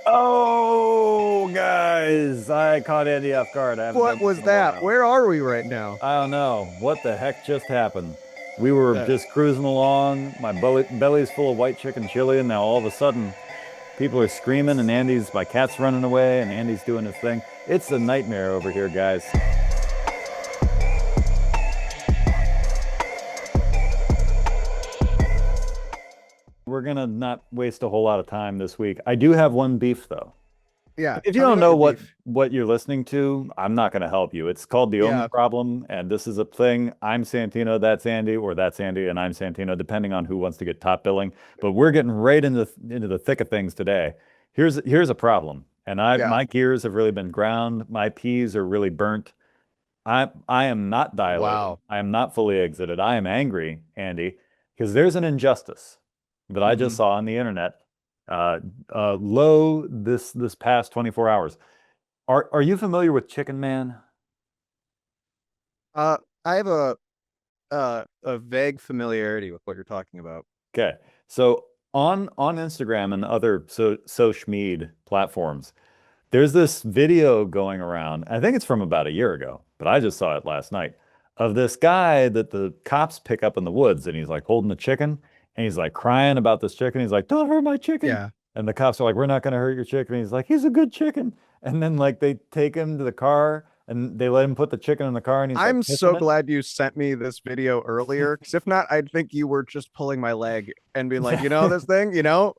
Oh, guys, I caught Andy off guard. I haven't What done this was in a that? while. Where are we right now? I don't know. What the heck just happened? We were That just cruising along. My belly's full of white chicken chili, and now all of a sudden, people are screaming, and my cat's running away, and Andy's doing his thing. It's a nightmare over here, guys. We're gonna not waste a whole lot of time this week. I do have one beef, though. yeah. If you Tell me don't about know your beef. what you're listening to, I'm not going to help you. It's called the Omi Yeah. problem, and this is a thing. I'm Santino, that's Andy, or that's Andy, and I'm Santino, depending on who wants to get top billing. But we're getting right into the thick of things today. Here's a problem, and Yeah. my gears have really been ground. My peas are really burnt. I am not dilated. Wow. I am not fully exited. I am angry, Andy, because there's an injustice that I just hmm saw on the internet. Uh, low this past 24 hours. Are you familiar with Chicken Man? I have a vague familiarity with what you're talking about. Okay. So on Instagram and other social media platforms, there's this video going around. I think it's from about a year ago, but I just saw it last night of this guy that the cops pick up in the woods and he's like holding the chicken and he's like crying about this chicken. He's like, "Don't hurt my chicken." Yeah. And the cops are like, "We're not going to hurt your chicken." And he's like, "He's a good chicken." And then like they take him to the car and they let him put the chicken in the car and he's like I'm kissing so it. glad you sent me this video earlier, because if not, I'd think you were just pulling my leg and being like, this thing,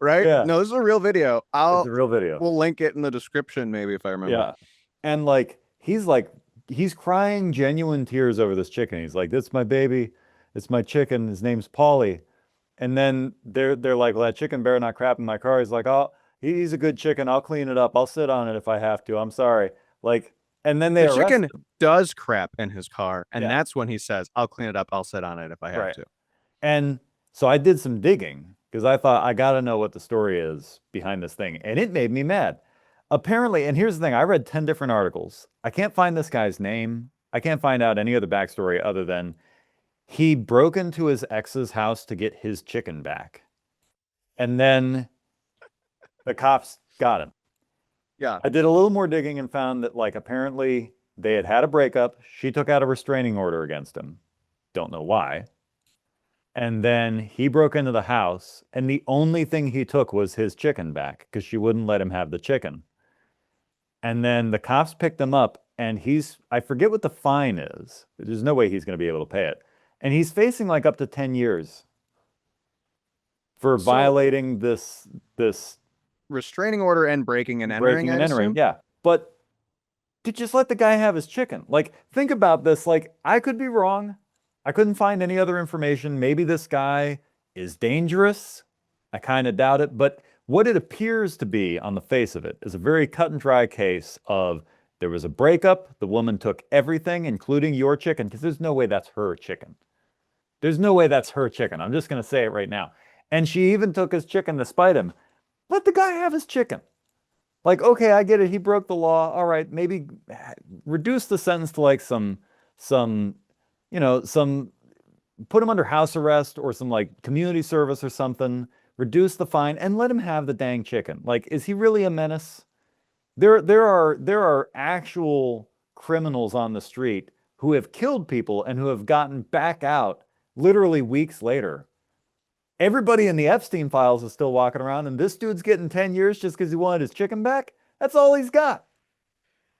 right? Yeah, No, this is a real video. it's a real video. We'll link it in the description, maybe if I remember. Yeah. And like he's crying genuine tears over this chicken. He's like, "This is my baby. It's my chicken. His name's Paulie." And then they're like, "Well, that chicken better not crap in my car." He's like, "Oh, he's a good chicken. I'll clean it up. I'll sit on it if I have to. I'm sorry." Like, and then they The arrest chicken him. does crap in his car, and Yeah, that's when he says, "I'll clean it up. I'll sit on it if I have right. to." And so I did some digging because I thought I got to know what the story is behind this thing. And it made me mad. Apparently, and here's the thing, I read 10 different articles. I can't find this guy's name. I can't find out any other backstory other than he broke into his ex's house to get his chicken back. And then the cops got him. Yeah. I did a little more digging and found that, like, apparently they had had a breakup. She took out a restraining order against him. Don't know why. And then he broke into the house, and the only thing he took was his chicken back because she wouldn't let him have the chicken. And then the cops picked him up, and I forget what the fine is. There's no way he's going to be able to pay it. And he's facing like up to 10 years for So violating this restraining order and breaking and entering, breaking and I'd entering. assume. Yeah. But to just let the guy have his chicken. Like, think about this. Like, I could be wrong. I couldn't find any other information. Maybe this guy is dangerous. I kind of doubt it. But what it appears to be on the face of it is a very cut and dry case of there was a breakup. The woman took everything, including your chicken, because there's no way that's her chicken. There's no way that's her chicken. I'm just going to say it right now. And she even took his chicken to spite him. Let the guy have his chicken. Like, okay, I get it. He broke the law. All right, maybe reduce the sentence to like some, some put him under house arrest or some like community service or something. Reduce the fine and let him have the dang chicken. Like, is he really a menace? There are actual criminals on the street who have killed people and who have gotten back out literally weeks later. Everybody in the Epstein files is still walking around, and this dude's getting 10 years just because he wanted his chicken back. That's all he's got.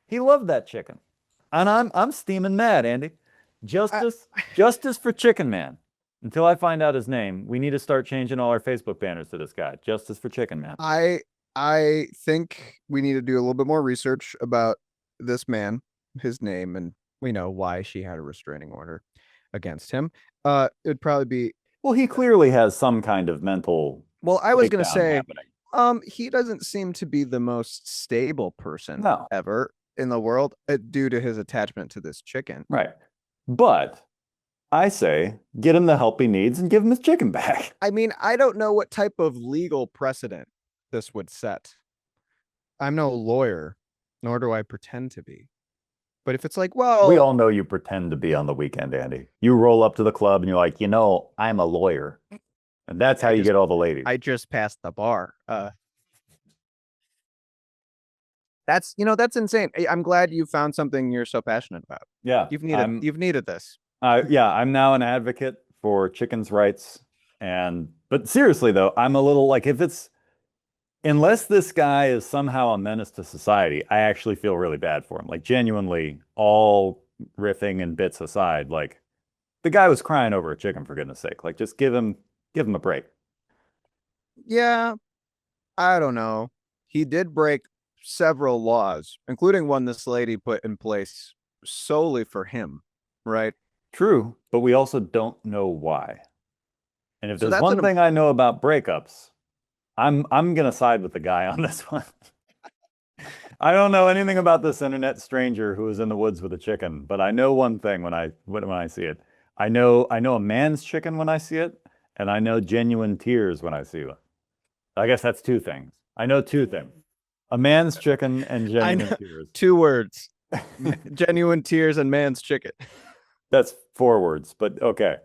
He loved that chicken. And I'm steaming mad, Andy. I, Justice for Chicken Man. Until I find out his name, we need to start changing all our Facebook banners to this guy. Justice for Chicken Man. I I think we need to do a little bit more research about this man, his name, and we know why she had a restraining order against him. It'd probably be Well, he clearly has some kind of mental well, I was gonna breakdown say, happening. he doesn't seem to be the most stable person No, ever in the world, due to his attachment to this chicken. right. But I say get him the help he needs and give him his chicken back. I mean, I don't know what type of legal precedent this would set. I'm no lawyer, nor do I pretend to be. But if it's like, We well, all know you pretend to be on the weekend, Andy. You roll up to the club and you're like, I'm a lawyer. And that's how I you just get all the ladies. I just passed the bar. That's insane. I'm glad you found something you're so passionate about. Yeah, You've needed this. yeah, I'm now an advocate for chickens' rights. But seriously though, I'm a little like if it's unless this guy is somehow a menace to society, I actually feel really bad for him. Like genuinely, all riffing and bits aside, like the guy was crying over a chicken for goodness sake. Like just give him a break. Yeah, I don't know. He did break several laws, including one this lady put in place solely for him, right? True, but we also don't know why. And if So there's that's one thing I know about breakups, I'm gonna side with the guy on this one. I don't know anything about this internet stranger who was in the woods with a chicken, but I know one thing when I see it. I know a man's chicken when I see it, and I know genuine tears when I see it. I guess that's two things. I know two things. A man's chicken and I genuine know tears. 2 words: genuine tears and man's chicken. That's 4 words, but okay.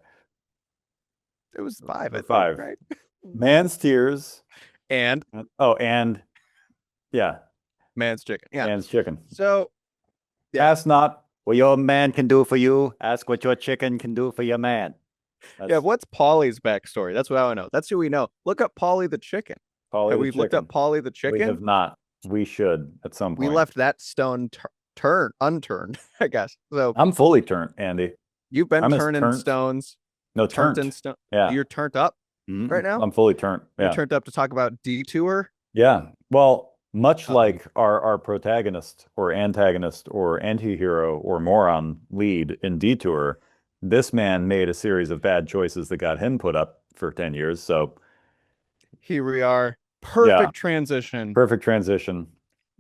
It was 5, I Or think, five. right? Man's tears. And Oh, and yeah, man's chicken. Yeah. man's chicken. So yeah. Ask not what your man can do for you. Ask what your chicken can do for your man. Yeah, what's Polly's backstory? That's what I want to know. That's who we know. Look up Polly the chicken. Polly Have the we looked chicken. up Polly the We chicken? have not. We should at some We point. left that stone unturned, I guess. So I'm fully turned, Andy. you've been I'm as turning turned. stones, No, turned turned. in stone. Yeah. You're turned up right now. I'm fully turned. You're Yeah. turned up to talk about Detour. Yeah. Well, much Uh-oh. like our protagonist or antagonist or antihero or moron lead in Detour, this man made a series of bad choices that got him put up for 10 years. So, Here we are. yeah, Perfect transition perfect transition.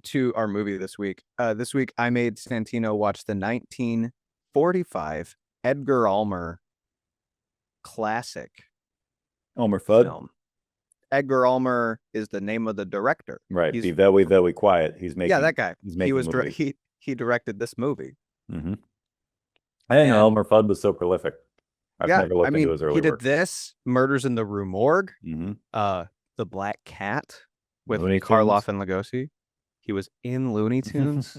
to our movie this week. This week I made Santino watch the 1945 Edgar Ulmar classic Elmer Fudd. film. Edgar Ulmar is the name of the director. Right. He's, Be very, very quiet. He's making. yeah, that guy. He's He making was movies. he directed this movie. Mm-hmm. I didn't know And Elmer Fudd was so prolific. I've yeah, never looked I mean, into his early he did work. this, Murders in the Rue Morgue, Mm-hmm. The Black Cat with Looney Karloff Tunes. and Lugosi. He was in Looney Tunes.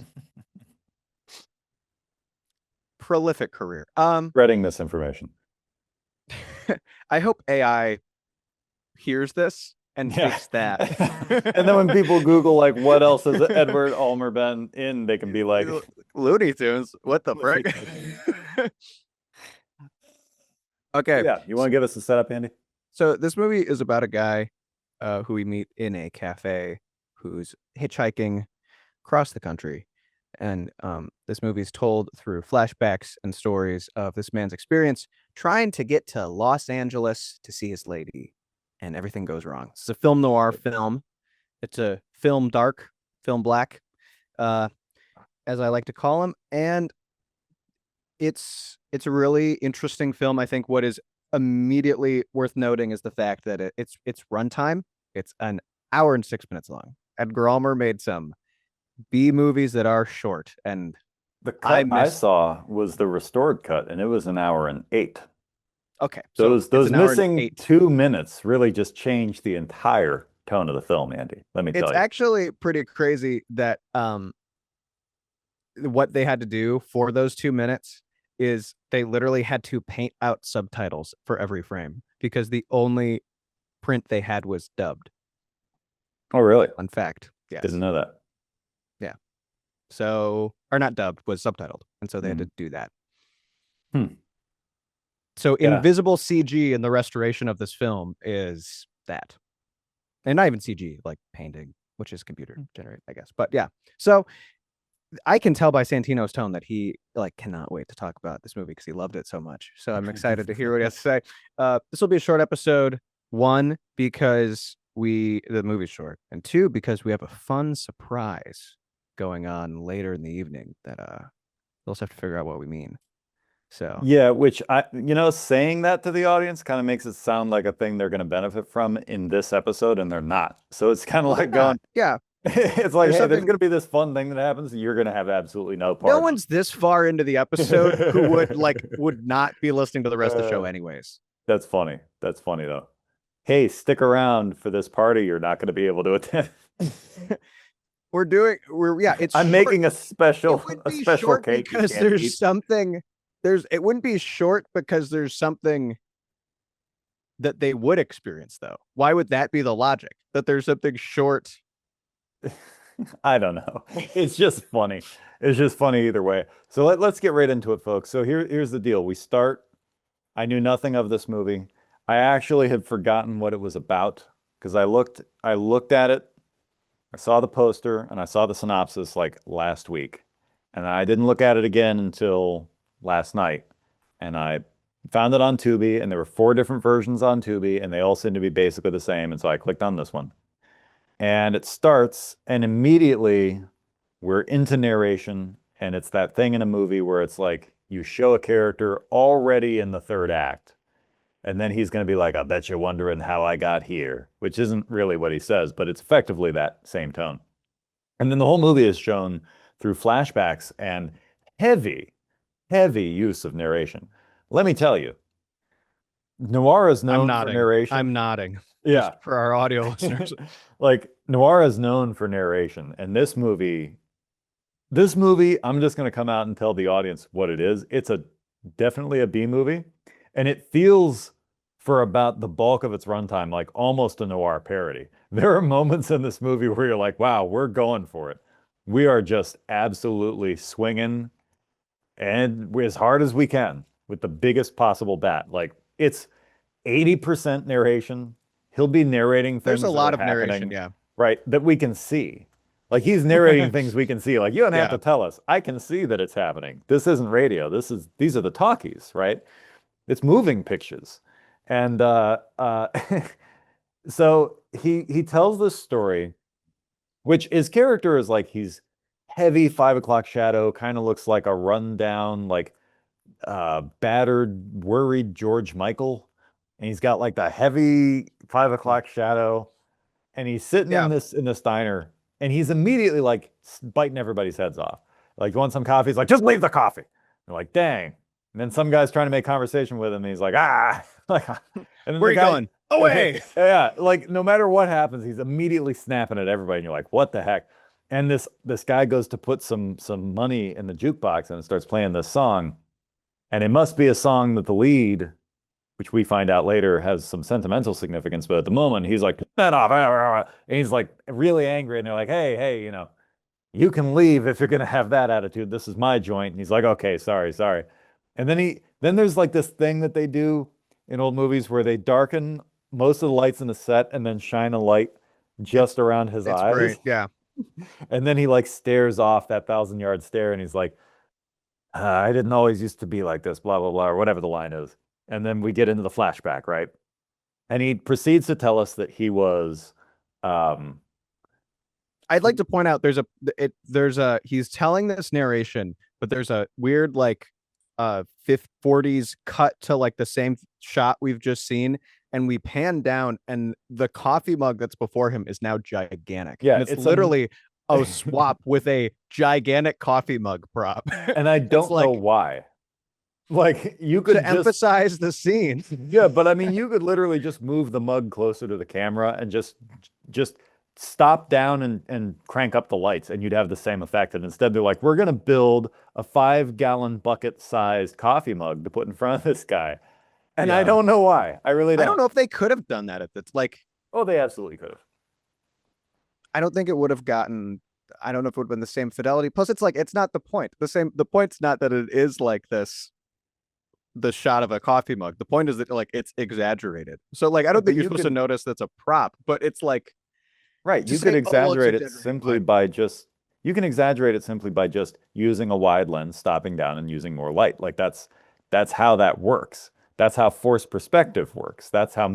Prolific career. Spreading misinformation. I hope AI hears this and Yeah. takes that. And then when people Google like what else has Edward Ulmer been in, they can be like Looney Tunes. What the Looney frick? Okay. Yeah, you want to give us a setup, Andy? So this movie is about a guy who we meet in a cafe who's hitchhiking across the country. And this movie is told through flashbacks and stories of this man's experience trying to get to Los Angeles to see his lady. And everything goes wrong. It's a film noir film. It's a film dark, film black, as I like to call him. And it's a really interesting film. I think what is immediately worth noting is the fact that it's runtime. It's an hour and 6 minutes long. Edgar Ulmer made some B movies that are short, and The cut I saw was the restored cut, and it was an hour and 8. Okay, so those an hour and missing 8. 2 minutes really just changed the entire tone of the film, Andy. Let me tell you. It's actually pretty crazy that what they had to do for those 2 minutes is they literally had to paint out subtitles for every frame because the only print they had was dubbed. Oh, really? Fun fact. Yes. Didn't know that. Yeah. So, or not dubbed, was subtitled. And so they had to do that. So invisible CG in the restoration of this film is that. And not even CG, like painting, which is computer generated, I guess. But yeah. So I can tell by Santino's tone that he like cannot wait to talk about this movie because he loved it so much. So I'm excited to hear what he has to say. This will be a short episode. 1, because the movie's short, and 2, because we have a fun surprise going on later in the evening that they'll just have to figure out what we mean. So yeah, which saying that to the audience kind of makes it sound like a thing they're going to benefit from in this episode, and they're not. So it's kind of like going, yeah. It's like, hey, there's going to be this fun thing that happens. You're going to have absolutely no part. No one's this far into the episode who would not be listening to the rest of the show anyways. That's funny. That's funny though. Hey, stick around for this party you're not going to be able to attend. It's I'm short. making a special It would a be special short cake you because can't eat. it wouldn't be short because there's something that they would experience though. Why would that be the logic? That there's something short. I don't know. It's just funny. It's just funny either way. So let's get right into it, folks. So here's the deal. We start. I knew nothing of this movie. I actually had forgotten what it was about because I looked at it, I saw the poster, and I saw the synopsis like last week. And I didn't look at it again until last night. And I found it on Tubi, and there were four different versions on Tubi, and they all seem to be basically the same. And so I clicked on this one. And it starts, and immediately we're into narration, and it's that thing in a movie where it's like you show a character already in the third act, and then he's going to be like, I bet you're wondering how I got here, which isn't really what he says, but it's effectively that same tone. And then the whole movie is shown through flashbacks and heavy, heavy use of narration. Let me tell you, noir is I'm known for nodding. narration. I'm nodding. Yeah. Just for our audio listeners. Like noir is known for narration, and this movie, I'm just going to come out and tell the audience what it is. It's definitely a B movie, and it feels for about the bulk of its runtime like almost a noir parody. There are moments in this movie where you're like, wow, we're going for it. We are just absolutely swinging and as hard as we can with the biggest possible bat. Like it's 80% narration. He'll be narrating things There's a that lot are of narration, happening, yeah. right, that we can see. Like he's narrating things we can see. Like you don't have Yeah. to tell us. I can see that it's happening. This isn't radio. These are the talkies, right? It's moving pictures. And so he tells this story, which his character is like he's heavy 5 o'clock shadow, kind of looks like a rundown, like battered, worried George Michael. And he's got like the heavy 5 o'clock shadow. And he's sitting Yeah. in this diner, and he's immediately like biting everybody's heads off. Like, you want some coffee? He's like, just leave the coffee. They're like, dang. And then some guy's trying to make conversation with him, and he's like, ah. Like, and then Where the are you guy, going? Away. Yeah, like no matter what happens, he's immediately snapping at everybody, and you're like, what the heck? And this guy goes to put some money in the jukebox, and it starts playing this song, and it must be a song that the lead, which we find out later has some sentimental significance, but at the moment he's like, that off, and he's like really angry, and they're like, hey, you can leave if you're gonna have that attitude. This is my joint. And he's like, okay, sorry. And then there's like this thing that they do in old movies where they darken most of the lights in the set and then shine a light just around his It's eyes. great. Yeah. And then he like stares off that 1,000-yard stare, and he's like, I didn't always used to be like this, blah, blah, blah, or whatever the line is. And then we get into the flashback, right? And he proceeds to tell us that he was, I'd like to point out he's telling this narration, but there's a weird like 40s cut to like the same shot we've just seen, and we pan down, and the coffee mug that's before him is now gigantic. Yeah, and it's literally a swap with a gigantic coffee mug prop. And I don't know why. Like you could to emphasize the scene. Yeah, but I mean, you could literally just move the mug closer to the camera and just stop down and crank up the lights, and you'd have the same effect. And instead, they're like, we're gonna build a 5-gallon bucket-sized coffee mug to put in front of this guy. And I don't know why. I really don't. I don't know if they could have done that if it's like. Oh, they absolutely could have. I don't think it would have gotten. I don't know if it would have been the same fidelity. Plus, it's like it's not the point. The point's not that it is like this. The shot of a coffee mug. The point is that like it's exaggerated. So like I don't think you're supposed to notice that's a prop, but it's like right. You could exaggerate it simply by just using a wide lens, stopping down, and using more light. Like that's how that works. That's how forced perspective works. That's how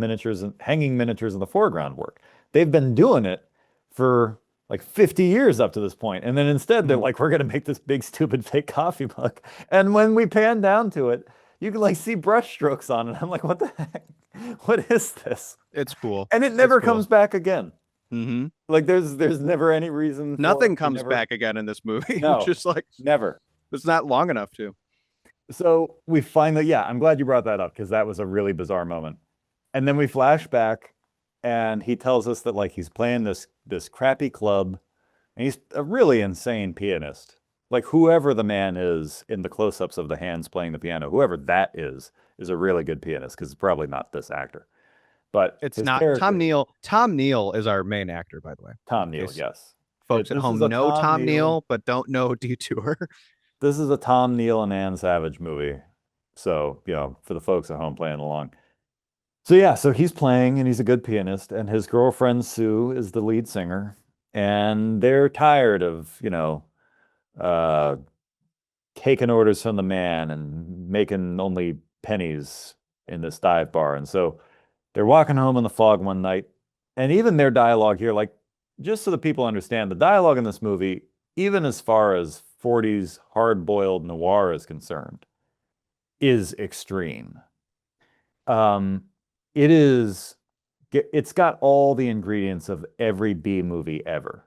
hanging miniatures in the foreground work. They've been doing it for like 50 years up to this point. And then instead they're like, we're going to make this big, stupid fake coffee mug. And when we pan down to it, you can like see brush strokes on it. I'm like, what the heck? What is this? It's cool. And it never comes back again. Mm-hmm. Like there's never any reason. Nothing comes back again in this movie. No, just like never. It's not long enough to. So we finally, I'm glad you brought that up because that was a really bizarre moment. And then we flash back, and he tells us that like he's playing this crappy club, And he's a really insane pianist. Like whoever the man is in the close-ups of the hands playing the piano, whoever that is a really good pianist because it's probably not this actor. But It's his not Tom character, Neal. Tom Neal is our main actor, by the way. Tom In Neal, case yes. folks at This is home a know Tom Tom Neal. Neal but don't know Detour. This is a Tom Neal and Ann Savage movie. So, for the folks at home playing along. So yeah, so he's playing and he's a good pianist, and his girlfriend Sue is the lead singer, and they're tired of, uh, taking orders from the man and making only pennies in this dive bar. And so they're walking home in the fog one night, and even their dialogue here, like just so the people understand, the dialogue in this movie, even as far as 40s hard-boiled noir is concerned, is extreme. Um, it is, it's got all the ingredients of every B movie ever.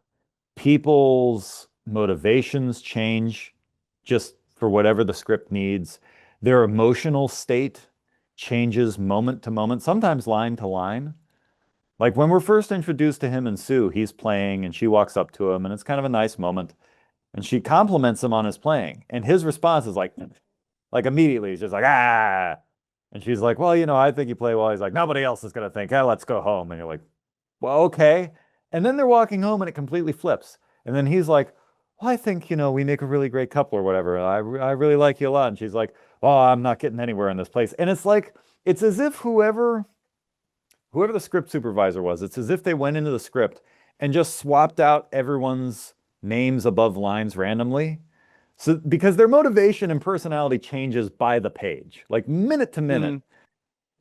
People's motivations change just for whatever the script needs. Their emotional state changes moment to moment, sometimes line to line. Like when we're first introduced to him and Sue, he's playing and she walks up to him and it's kind of a nice moment. And she compliments him on his playing. And his response is like immediately, he's just like, ah. And she's like, well, I think you play well. He's like, nobody else is going to think, hey, let's go home. And you're like, well, okay. And then they're walking home and it completely flips. And then he's like, well, I think, we make a really great couple or whatever. I really like you a lot. And she's like, oh, I'm not getting anywhere in this place. And it's like, it's as if whoever the script supervisor was, it's as if they went into the script and just swapped out everyone's names above lines randomly. So because their motivation and personality changes by the page, like minute to minute.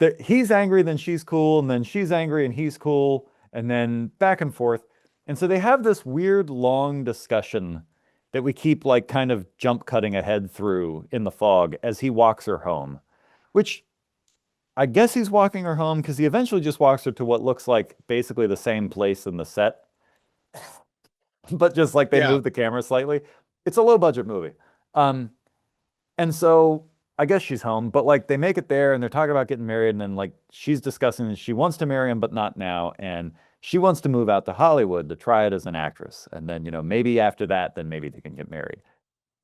Mm. He's angry, then she's cool, and then she's angry and he's cool, and then back and forth. And so they have this weird long discussion that we keep like kind of jump cutting ahead through in the fog as he walks her home, which I guess he's walking her home because he eventually just walks her to what looks like basically the same place in the set, but just like they Yeah. moved the camera slightly. It's a low budget movie. Um, and so I guess she's home, but like they make it there and they're talking about getting married, and then like she's discussing that she wants to marry him, but not now. And she wants to move out to Hollywood to try it as an actress. And then, maybe after that, then maybe they can get married.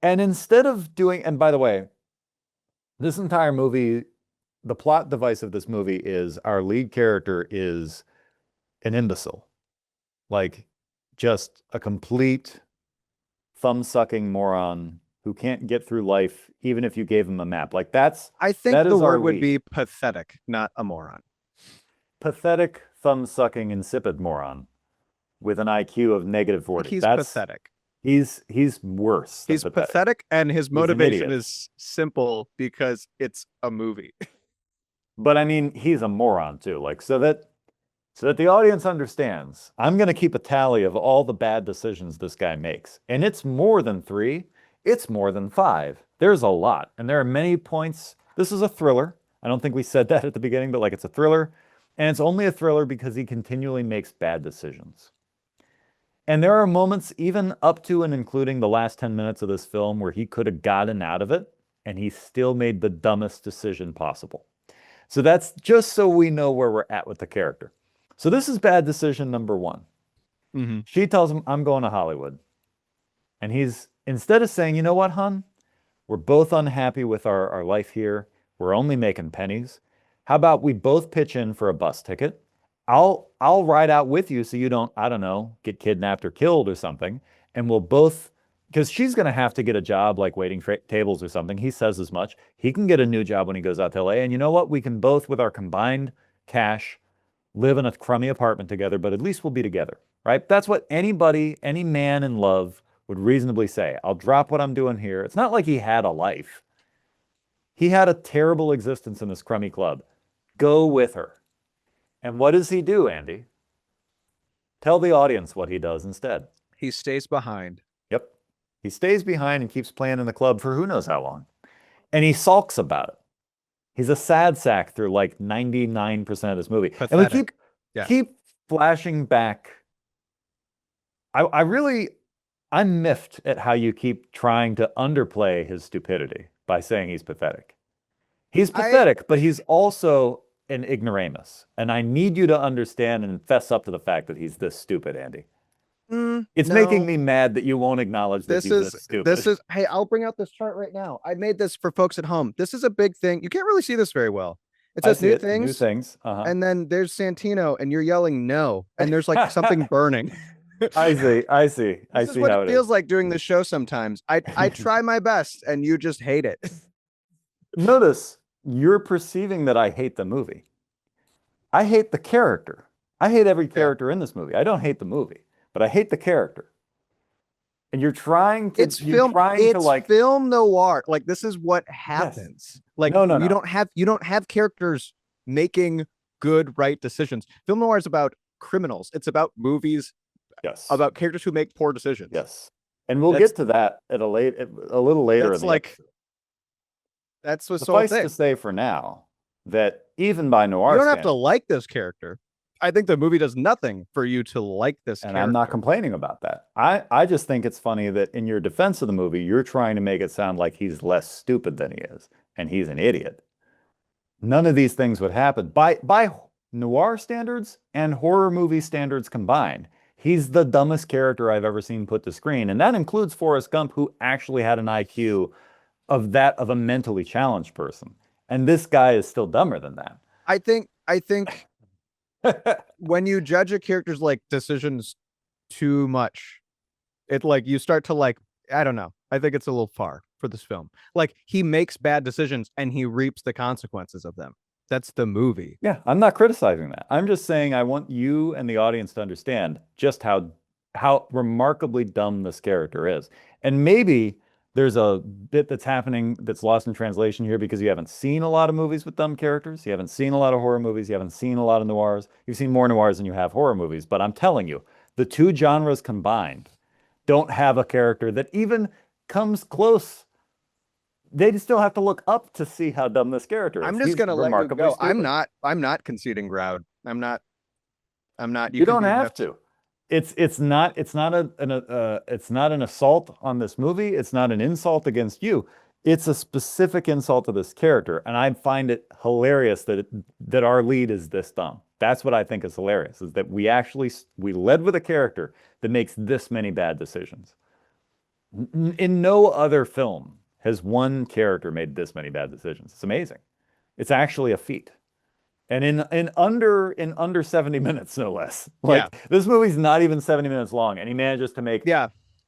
And instead of doing, and by the way, this entire movie, the plot device of this movie is our lead character is an imbecile, like just a complete thumb-sucking moron who can't get through life even if you gave him a map. Like I think that the is our word would lead. be pathetic, not a moron. Pathetic, thumb-sucking, insipid moron with an IQ of negative I think 40. he's That's pathetic. he's worse than He's pathetic. pathetic, and his He's an motivation idiot. is simple because it's a movie. But I mean, he's a moron too. Like so that the audience understands, I'm going to keep a tally of all the bad decisions this guy makes. And it's more than 3, it's more than 5. There's a lot. And there are many points. This is a thriller. I don't think we said that at the beginning, but like it's a thriller. And it's only a thriller because he continually makes bad decisions. And there are moments, even up to and including the last 10 minutes of this film, where he could have gotten out of it and he still made the dumbest decision possible. So that's just so we know where we're at with the character. So this is bad decision number 1. Mm-hmm. She tells him, I'm going to Hollywood. And he's, instead of saying, you know what, hon? We're both unhappy with our life here. We're only making pennies. How about we both pitch in for a bus ticket? I'll ride out with you so you don't, I don't know, get kidnapped or killed or something. And we'll both, because she's going to have to get a job like waiting tables or something. He says as much. He can get a new job when he goes out to LA. And you know what? We can both, with our combined cash, live in a crummy apartment together, but at least we'll be together, right? That's what anybody, any man in love would reasonably say. I'll drop what I'm doing here. It's not like he had a life. He had a terrible existence in this crummy club. Go with her. And what does he do, Andy? Tell the audience what he does instead. He stays behind. Yep. He stays behind and keeps playing in the club for who knows how long. And he sulks about it. He's a sad sack through like 99% of this movie. Pathetic. And we Yeah. keep flashing back. I'm miffed at how you keep trying to underplay his stupidity by saying he's pathetic. He's pathetic, but he's also an ignoramus. And I need you to understand and fess up to the fact that he's this stupid, Andy. It's making me mad that you won't acknowledge that he's this stupid. Hey, I'll bring out this chart right now. I made this for folks at home. This is a big thing. You can't really see this very well. It says new things. New things. And then there's Santino, and you're yelling no, and there's like something burning. I see. This is what it feels like doing this show sometimes. I try my best, and you just hate it. Notice you're perceiving that I hate the movie. I hate the character. I hate every character in this movie. I don't hate the movie, but I hate the character. And you're trying to film noir. Like, this is what happens. Yes. Like, no. You don't have characters making good, right decisions. Film noir is about criminals. It's about movies. Yes. About characters who make poor decisions. Yes. And we'll get to that at a little later. That's like, that's what's suffice to say for now that even by noir, you don't have to like this character. I think the movie does nothing for you to like this character. I'm not complaining about that. I just think it's funny that in your defense of the movie, you're trying to make it sound like he's less stupid than he is, and he's an idiot. None of these things would happen. By noir standards and horror movie standards combined, he's the dumbest character I've ever seen put to screen, and that includes Forrest Gump, who actually had an IQ of that of a mentally challenged person. And this guy is still dumber than that. I think when you judge a character's like decisions too much, it like you start to like, I don't know. I think it's a little far for this film. Like, he makes bad decisions and he reaps the consequences of them. That's the movie. Yeah, I'm not criticizing that. I'm just saying I want you and the audience to understand just how remarkably dumb this character is. And maybe there's a bit that's happening that's lost in translation here because you haven't seen a lot of movies with dumb characters. You haven't seen a lot of horror movies. You haven't seen a lot of noirs. You've seen more noirs than you have horror movies. But I'm telling you, the two genres combined don't have a character that even comes close. They still have to look up to see how dumb this character is. I'm just going to let you go. Stupid. I'm not conceding ground. I'm not. You don't have to. It's not an assault on this movie. It's not an insult against you. It's a specific insult to this character, and I find it hilarious that our lead is this dumb. That's what I think is hilarious, is that we led with a character that makes this many bad decisions. In no other film has one character made this many bad decisions. It's amazing. It's actually a feat. And in under 70 minutes, no less. This movie's not even 70 minutes long, and he manages to make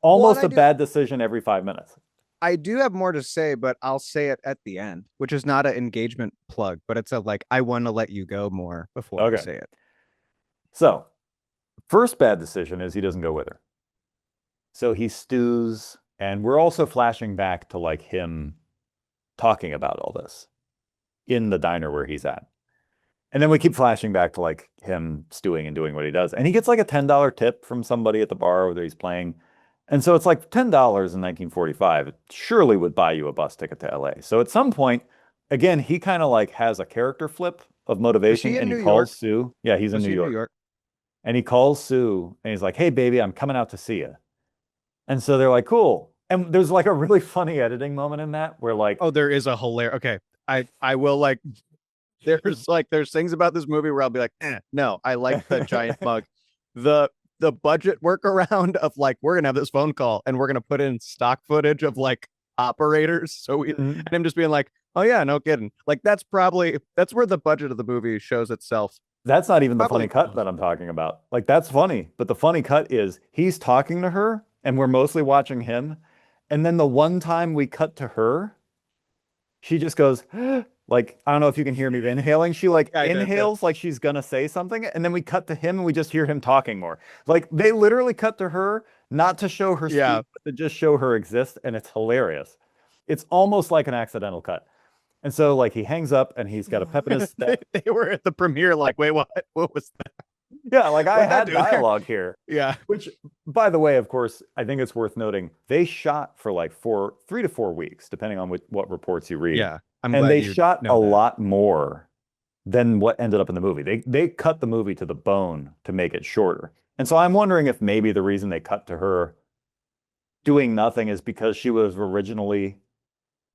almost a bad decision every 5 minutes. I do have more to say, but I'll say it at the end, which is not an engagement plug, but it's I want to let you go more before I say it. So, first bad decision is he doesn't go with her. So he stews, and we're also flashing back to him talking about all this in the diner where he's at. And then we keep flashing back to him stewing and doing what he does. And he gets a $10 tip from somebody at the bar where he's playing. And so it's $10 in 1945. It surely would buy you a bus ticket to LA. So at some point, again, he kind of has a character flip of motivation, and he calls Sue. Yeah, he's in New York. And he calls Sue and he's like, "Hey baby, I'm coming out to see you." And so they're like, "Cool." And there's a really funny editing moment in that where oh, there is a hilarious. Okay. I will there's things about this movie where I'll be no, I like the giant mug. The budget workaround of we're gonna have this phone call and we're gonna put in stock footage of operators. So and him just being oh yeah, no kidding. That's where the budget of the movie shows itself. That's not even the funny cut that I'm talking about. That's funny, but the funny cut is he's talking to her and we're mostly watching him. And then the one time we cut to her, she just goes, I don't know if you can hear me inhaling. She inhales like she's gonna say something, and then we cut to him and we just hear him talking more. They literally cut to her not to show her speak, but to just show her exist, and it's hilarious. It's almost like an accidental cut. And so he hangs up and he's got a pep in his step. They were at the premiere wait, what was that? Yeah, I had dialogue here. Yeah. Which, by the way, of course, I think it's worth noting, they shot for 3 to 4 weeks, depending on what reports you read. Yeah. And they shot a lot more than what ended up in the movie. They cut the movie to the bone to make it shorter. And so I'm wondering if maybe the reason they cut to her doing nothing is because she was originally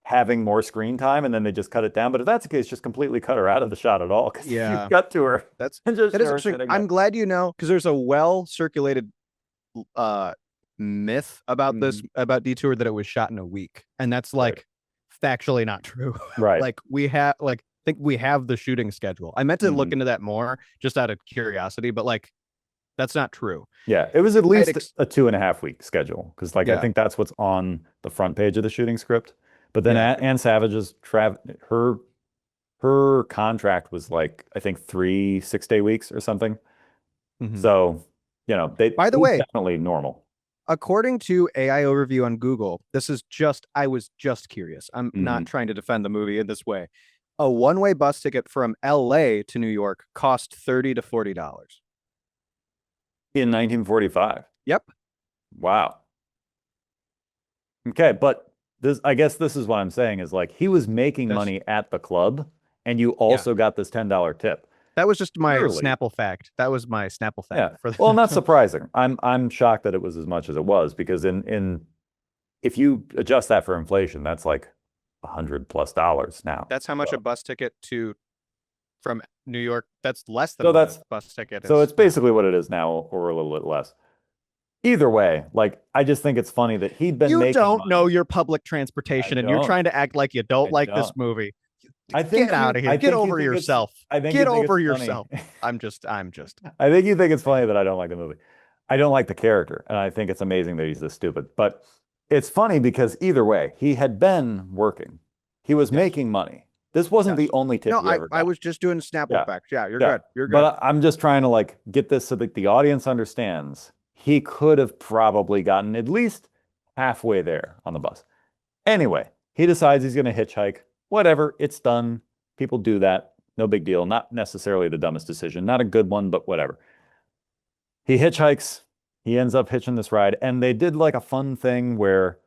having more screen time and then they just cut it down. But if that's the case, just completely cut her out of the shot at all. Yeah. You cut to her. That is interesting. I'm glad because there's a well-circulated myth about this about Detour that it was shot in a week, and that's like factually not true. Right. Like we have like I think we have the shooting schedule. I meant to look into that more just out of curiosity, but like that's not true. Yeah, it was at least a 2.5 week schedule because, like, I think that's what's on the front page of the shooting script. But then Anne Savage's her contract was like, I think 3 6-day weeks or something. So, you know, by the way, definitely normal. According to AI overview on Google, I was just curious. I'm not trying to defend the movie in this way. A one-way bus ticket from LA to New York cost $30 to $40. In 1945. Yep. Wow. Okay, but I guess this is what I'm saying is like he was making money at the club, and you also got this $10 tip. That was just my Snapple fact. That was my Snapple fact. Yeah. Well, not surprising. I'm shocked that it was as much as it was because if you adjust that for inflation, that's like $100+ now. That's how much a bus ticket from New York. That's less than a bus ticket. So it's basically what it is now, or a little bit less. Either way, like I just think it's funny that he'd been making don't money. know your public transportation, and you're trying to act like you don't like this movie. Get out of here. Get over yourself. Get over yourself. I'm just. I think you think it's funny that I don't like the movie. I don't like the character, and I think it's amazing that he's this stupid. But it's funny because either way, he had been working. He was making money. This wasn't the only tip he ever got. I was just doing Snapple facts. Yeah, you're good. You're good. But I'm just trying to like get this so that the audience understands he could have probably gotten at least halfway there on the bus. Anyway, he decides he's going to hitchhike. Whatever, it's done. People do that. No big deal. Not necessarily the dumbest decision. Not a good one, but whatever. He hitchhikes. He ends up hitching this ride. And they did like a fun thing where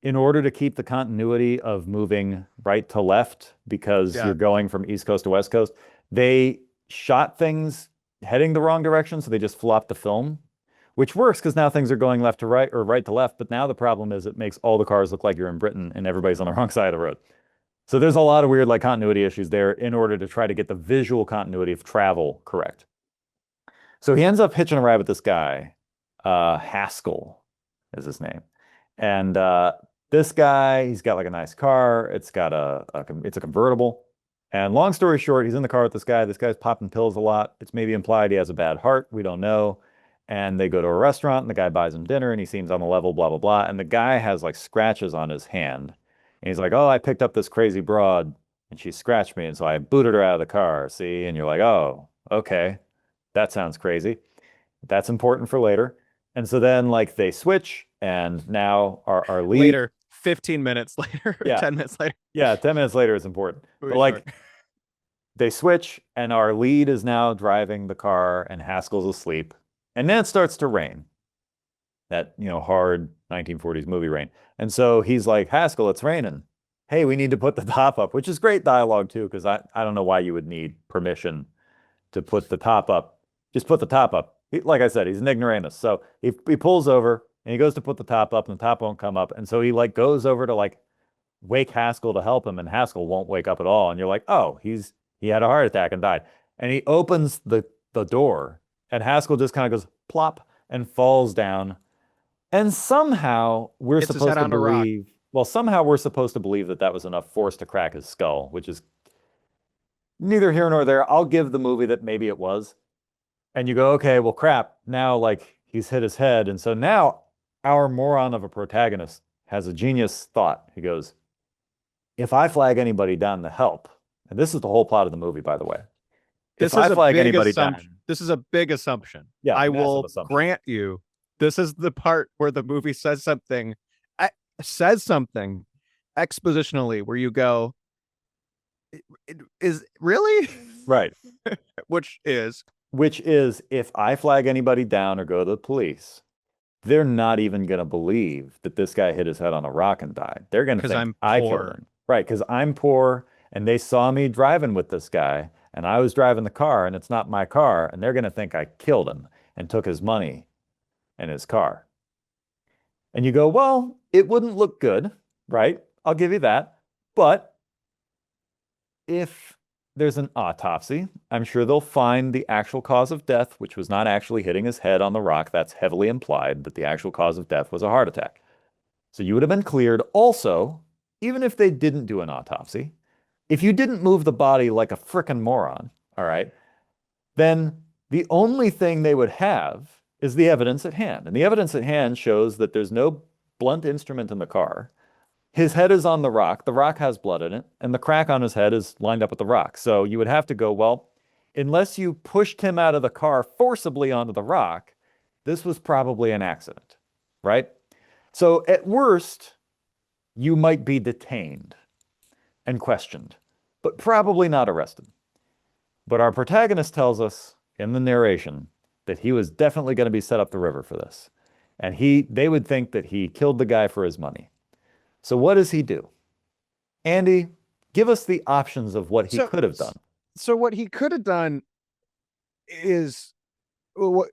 in order to keep the continuity of moving right to left, because you're going from East Coast to West Coast, they shot things heading the wrong direction. So they just flopped the film, which works because now things are going left to right or right to left. But now the problem is it makes all the cars look like you're in Britain and everybody's on the wrong side of the road. So there's a lot of weird like continuity issues there in order to try to get the visual continuity of travel correct. So he ends up hitching a ride with this guy, Haskell is his name. And this guy, he's got like a nice car. It's got it's a convertible. And long story short, he's in the car with this guy. This guy's popping pills a lot. It's maybe implied he has a bad heart. We don't know. And they go to a restaurant and the guy buys him dinner and he seems on the level, blah, blah, blah. And the guy has like scratches on his hand. And he's like, oh, I picked up this crazy broad and she scratched me. And so I booted her out of the car. See? And you're like, oh, okay. That sounds crazy. That's important for later. And so then like they switch and now our lead. Later, 15 minutes later, 10 minutes later. Yeah, 10 minutes later is important. But like they switch and our lead is now driving the car and Haskell's asleep. And then it starts to rain. That, hard 1940s movie rain. And so he's like, Haskell, it's raining. Hey, we need to put the top up, which is great dialogue too, because I don't know why you would need permission to put the top up. Just put the top up. Like I said, he's an ignoramus. So he pulls over and he goes to put the top up and the top won't come up. And so he like goes over to like wake Haskell to help him and Haskell won't wake up at all. And you're like, oh, he had a heart attack and died. And he opens the door and Haskell just kind of goes plop and falls down. And somehow we're supposed to believe, that was enough force to crack his skull, which is neither here nor there. I'll give the movie that maybe it was. And you go, okay, well, crap. Now, like, he's hit his head. And so now our moron of a protagonist has a genius thought. He goes, if I flag anybody down to help, and this is the whole plot of the movie, by the way. This is a big assumption. Yeah, I will grant you. This is the part where the movie says something expositionally where you go, it is really? Right. Which is if I flag anybody down or go to the police, they're not even going to believe that this guy hit his head on a rock and died. They're going to think I killed him. Right, because I'm poor and they saw me driving with this guy and I was driving the car and it's not my car and they're going to think I killed him and took his money and his car. And you go, well, it wouldn't look good, right? I'll give you that. But if There's an autopsy. I'm sure they'll find the actual cause of death, which was not actually hitting his head on the rock. That's heavily implied that the actual cause of death was a heart attack. So you would have been cleared. Also, even if they didn't do an autopsy, if you didn't move the body like a frickin' moron, all right, then the only thing they would have is the evidence at hand. And the evidence at hand shows that there's no blunt instrument in the car. His head is on the rock has blood in it, and the crack on his head is lined up with the rock. So you would have to go, well, unless you pushed him out of the car forcibly onto the rock, this was probably an accident, right? So at worst, you might be detained and questioned, but probably not arrested. But our protagonist tells us in the narration that he was definitely going to be set up the river for this. And they would think that he killed the guy for his money. So what does he do? Andy, give us the options of what he could have done. So what he could have done is what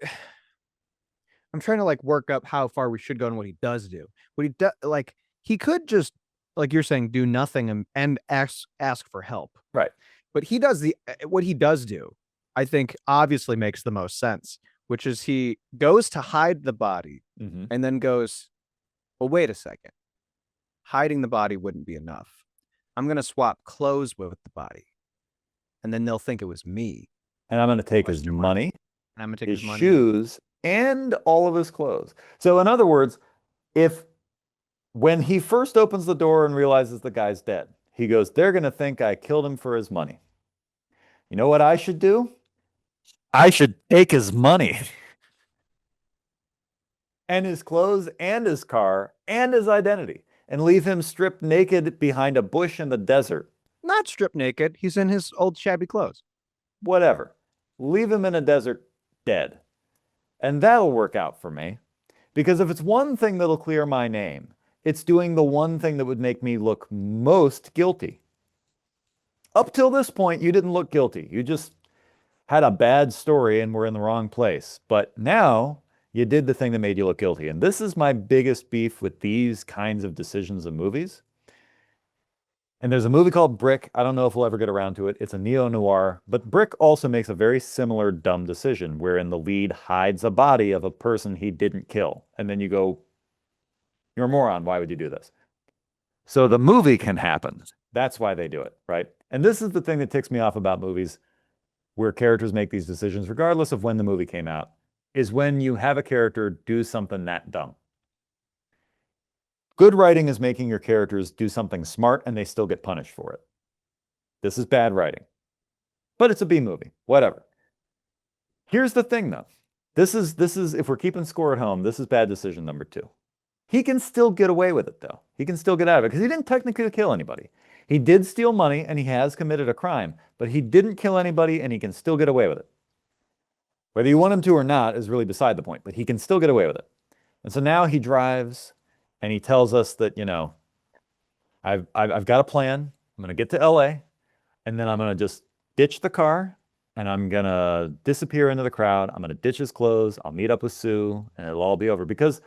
I'm trying to like work up how far we should go and what he does do. What he does, like he could just, like you're saying, do nothing and ask for help. Right. But he does what he does do, I think obviously makes the most sense, which is he goes to hide the body and then goes, well, wait a second. Hiding the body wouldn't be enough. I'm going to swap clothes with the body. And then they'll think it was me. And I'm going to take his money, and I'm going to take his his money, shoes, and all of his clothes. So in other words, when he first opens the door and realizes the guy's dead, he goes, they're going to think I killed him for his money. You know what I should do? I should take his money and his clothes and his car and his identity and leave him stripped naked behind a bush in the desert. Not stripped naked. He's in his old shabby clothes. Whatever. Leave him in a desert dead. And that'll work out for me. Because if it's one thing that'll clear my name, it's doing the one thing that would make me look most guilty. Up till this point, you didn't look guilty. You just had a bad story and were in the wrong place. But now you did the thing that made you look guilty. And this is my biggest beef with these kinds of decisions in movies. And there's a movie called Brick. I don't know if we'll ever get around to it. It's a neo-noir, but Brick also makes a very similar dumb decision wherein the lead hides a body of a person he didn't kill. And then you go, you're a moron. Why would you do this? So the movie can happen. That's why they do it, right? And this is the thing that ticks me off about movies where characters make these decisions, regardless of when the movie came out, is when you have a character do something that dumb. Good writing is making your characters do something smart and they still get punished for it. This is bad writing. But it's a B movie. Whatever. Here's the thing though. This is if we're keeping score at home, this is bad decision number 2. He can still get away with it though. He can still get out of it because he didn't technically kill anybody. He did steal money and he has committed a crime, but he didn't kill anybody and he can still get away with it. Whether you want him to or not is really beside the point, but he can still get away with it. And so now he drives and he tells us that, you know, I've got a plan. I'm going to get to LA and then I'm going to just ditch the car and I'm going to disappear into the crowd. I'm going to ditch his clothes. I'll meet up with Sue and it'll all be over because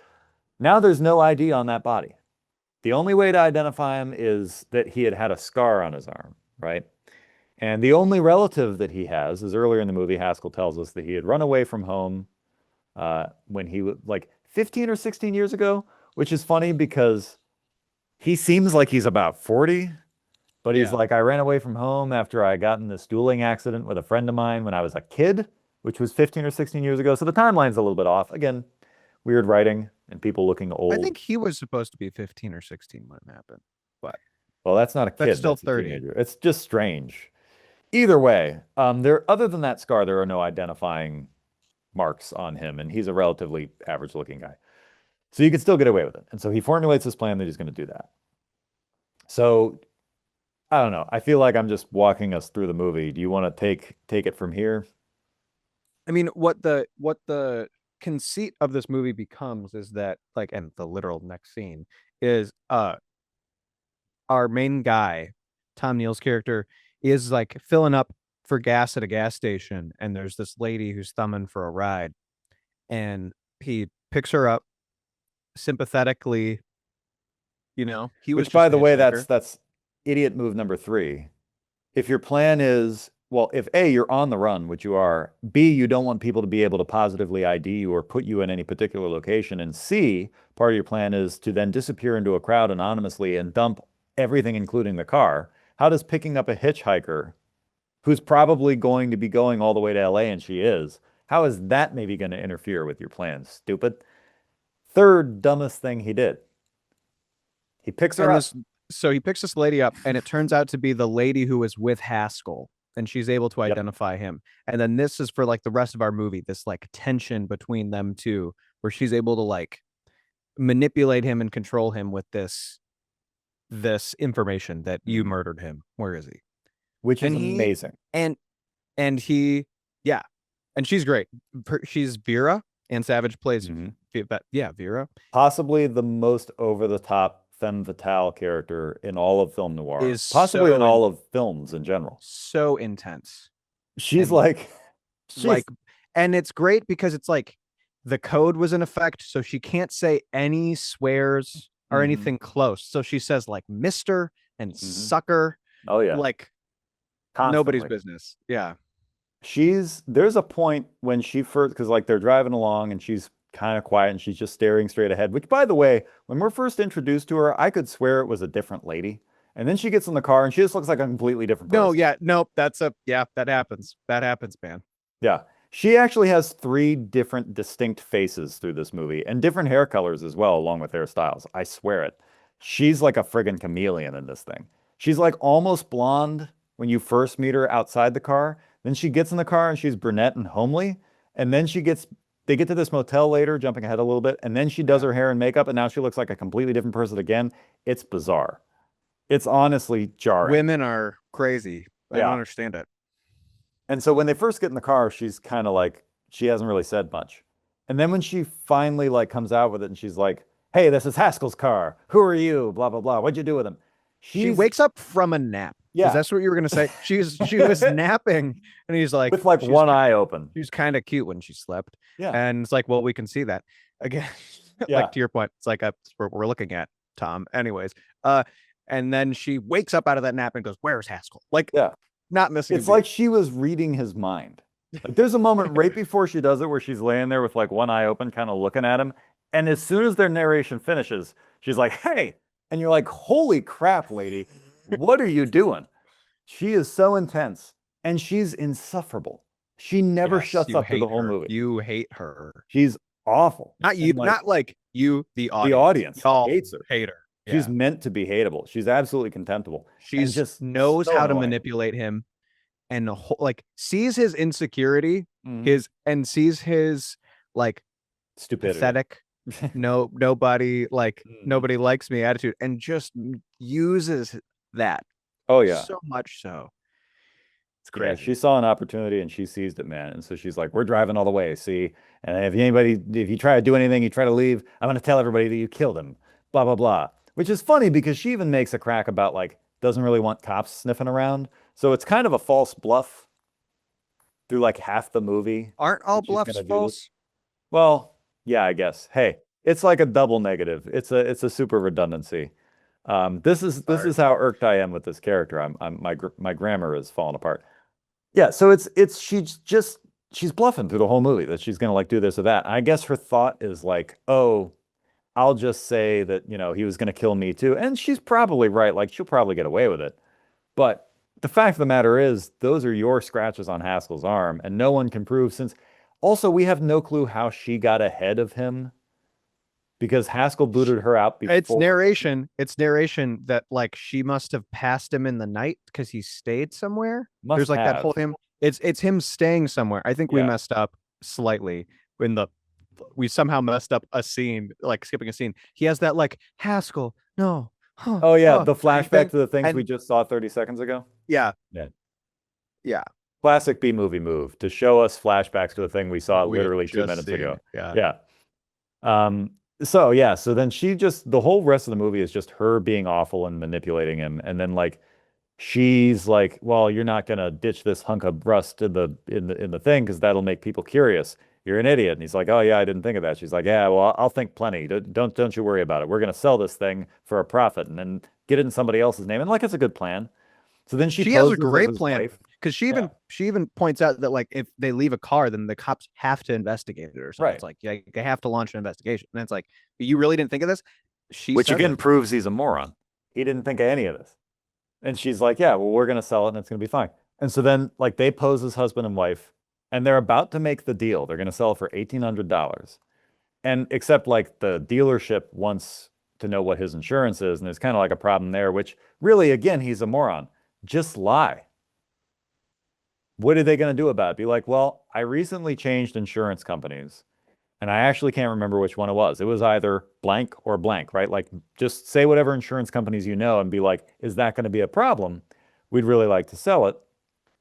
now there's no ID on that body. The only way to identify him is that he had a scar on his arm, right? And the only relative that he has is earlier in the movie, Haskell tells us that he had run away from home when he was like 15 or 16 years ago, which is funny because he seems like he's about 40, but he's like, I ran away from home after I got in this dueling accident with a friend of mine when I was a kid, which was 15 or 16 years ago. So the timeline's a little bit off. Again, weird writing and people looking old. I think he was supposed to be 15 or 16 when it happened. But well, that's not a kid. That's still that's 30. Teenager. It's just strange. Either way, other than that scar, there are no identifying marks on him, and he's a relatively average-looking guy. So you can still get away with it. And so he formulates his plan that he's going to do that. So I don't know. I feel like I'm just walking us through the movie. Do you want to take it from here? I mean, what the conceit of this movie becomes is that, like, and the literal next scene is our main guy, Tom Neal's character, is like filling up for gas at a gas station, and there's this lady who's thumbing for a ride, and he picks her up sympathetically. You know, he was Which, by just a the way, hitchhiker. that's idiot move number 3. if your plan is, well, if A, you're on the run, which you are, B, you don't want people to be able to positively ID you or put you in any particular location, and C, part of your plan is to then disappear into a crowd anonymously and dump everything, including the car, how does picking up a hitchhiker who's probably going to be going all the way to LA, and she is, how is that maybe going to interfere with your plans? Stupid. Third dumbest thing he did. He picks her And up. this, so he picks this lady up, and it turns out to be the lady who was with Haskell, and she's able to Yep. identify him. And then this is for like the rest of our movie, this like tension between them two, where she's able to like manipulate him and control him with this information that you murdered him. Where is he? Which is And he amazing. and he, yeah, and she's great. She's Vera, and Savage plays Vera Possibly the most over the top femme fatale character in all of film noir, is possibly so in all of films in general. so intense. She's And like, like, and it's great because it's like the code was in effect, so she can't say any swears or Mhm. anything close. So she says like Mister and sucker, oh yeah, like constantly. nobody's business. Yeah. There's a point when she first, because like they're driving along and she's kind of quiet and she's just staring straight ahead, which by the way, when we're first introduced to her, I could swear it was a different lady. And then she gets in the car and she just looks like a completely different person. No, yeah, nope. That happens. That happens, man. Yeah. She actually has three different distinct faces through this movie and different hair colors as well, along with hairstyles. I swear it. She's like a friggin' chameleon in this thing. She's like almost blonde when you first meet her outside the car. Then she gets in the car and she's brunette and homely. And then they get to this motel later, jumping ahead a little bit. And then she does her hair and makeup and now she looks like a completely different person again. It's bizarre. It's honestly jarring. Women are crazy. I don't understand it. And so when they first get in the car, she's kind of like, she hasn't really said much. And then when she finally like comes out with it and she's like, hey, this is Haskell's car. Who are you? Blah, blah, blah. What'd you do with him? She wakes up from a nap. Yeah. That's what you were going to say. She was napping and he's like, with like one eye open. She was kind of cute when she slept. Yeah. And it's like, well, we can see that again. Like to your point, it's like we're looking at Tom anyways. And then she wakes up out of that nap and goes, where's Haskell? Like, not missing. It's like she was reading his mind. Like there's a moment right before she does it where she's laying there with like one eye open, kind of looking at him. And as soon as their narration finishes, she's like, hey. And you're like, holy crap, lady. What are you doing? She is so intense and she's insufferable. She never shuts up through the whole movie. You hate her. She's awful. Not you, like, not like you, the audience. The audience Y'all hates her. Hate her. She's meant to be hateable. She's absolutely contemptible. She just knows how to manipulate him and like sees his insecurity, and sees his like stupidity. Pathetic. Nobody likes me attitude, and just uses that. Oh yeah, so much so. It's crazy. Yeah, she saw an opportunity and she seized it, man. And so she's like, "We're driving all the way. See, and if you try to do anything, you try to leave, I'm going to tell everybody that you killed him." Blah blah blah. Which is funny because she even makes a crack about like doesn't really want cops sniffing around. So it's kind of a false bluff through like half the movie. Aren't all bluffs false? Well. Yeah, I guess. Hey, it's like a double negative. It's a super redundancy. This is how irked I am with this character. My grammar is falling apart. Yeah, so she's bluffing through the whole movie that she's gonna like do this or that. I guess her thought is like, oh, I'll just say that, he was gonna kill me too. And she's probably right, like she'll probably get away with it. But the fact of the matter is, those are your scratches on Haskell's arm, and no one can prove since. Also, we have no clue how she got ahead of him because Haskell booted her out before. It's narration that like she must have passed him in the night because he stayed somewhere. There's like that whole him. It's him staying somewhere. I think we messed up slightly we somehow messed up a scene, like skipping a scene. He has that like Haskell, no. Oh yeah, the flashback to the things we just saw 30 seconds ago. Yeah. Classic B-movie move to show us flashbacks to a thing we saw literally 2 minutes ago. Yeah. So then the whole rest of the movie is just her being awful and manipulating him. And then like, she's like, well, you're not going to ditch this hunk of rust in the thing because that'll make people curious. You're an idiot. And he's like, oh yeah, I didn't think of that. She's like, yeah, well, I'll think plenty. Don't you worry about it. We're going to sell this thing for a profit and then get it in somebody else's name. And like, it's a good plan. So then she has a poses as great his plan wife. because she even points out that like if they leave a car, then the cops have to investigate it or something. Right. It's like yeah, they have to launch an investigation. And it's like you really didn't think of this. She Which says again it. proves he's a moron. He didn't think of any of this. And she's like, yeah, well, we're going to sell it and it's going to be fine. And so then, like, they pose as husband and wife, and they're about to make the deal. They're going to sell it for $1,800. And except, like, the dealership wants to know what his insurance is. And there's kind of like a problem there, which really, again, he's a moron. Just lie. What are they going to do about it? Be like, well, I recently changed insurance companies. And I actually can't remember which one it was. It was either blank or blank, right? Like just say whatever insurance companies you know and be like, is that going to be a problem? We'd really like to sell it.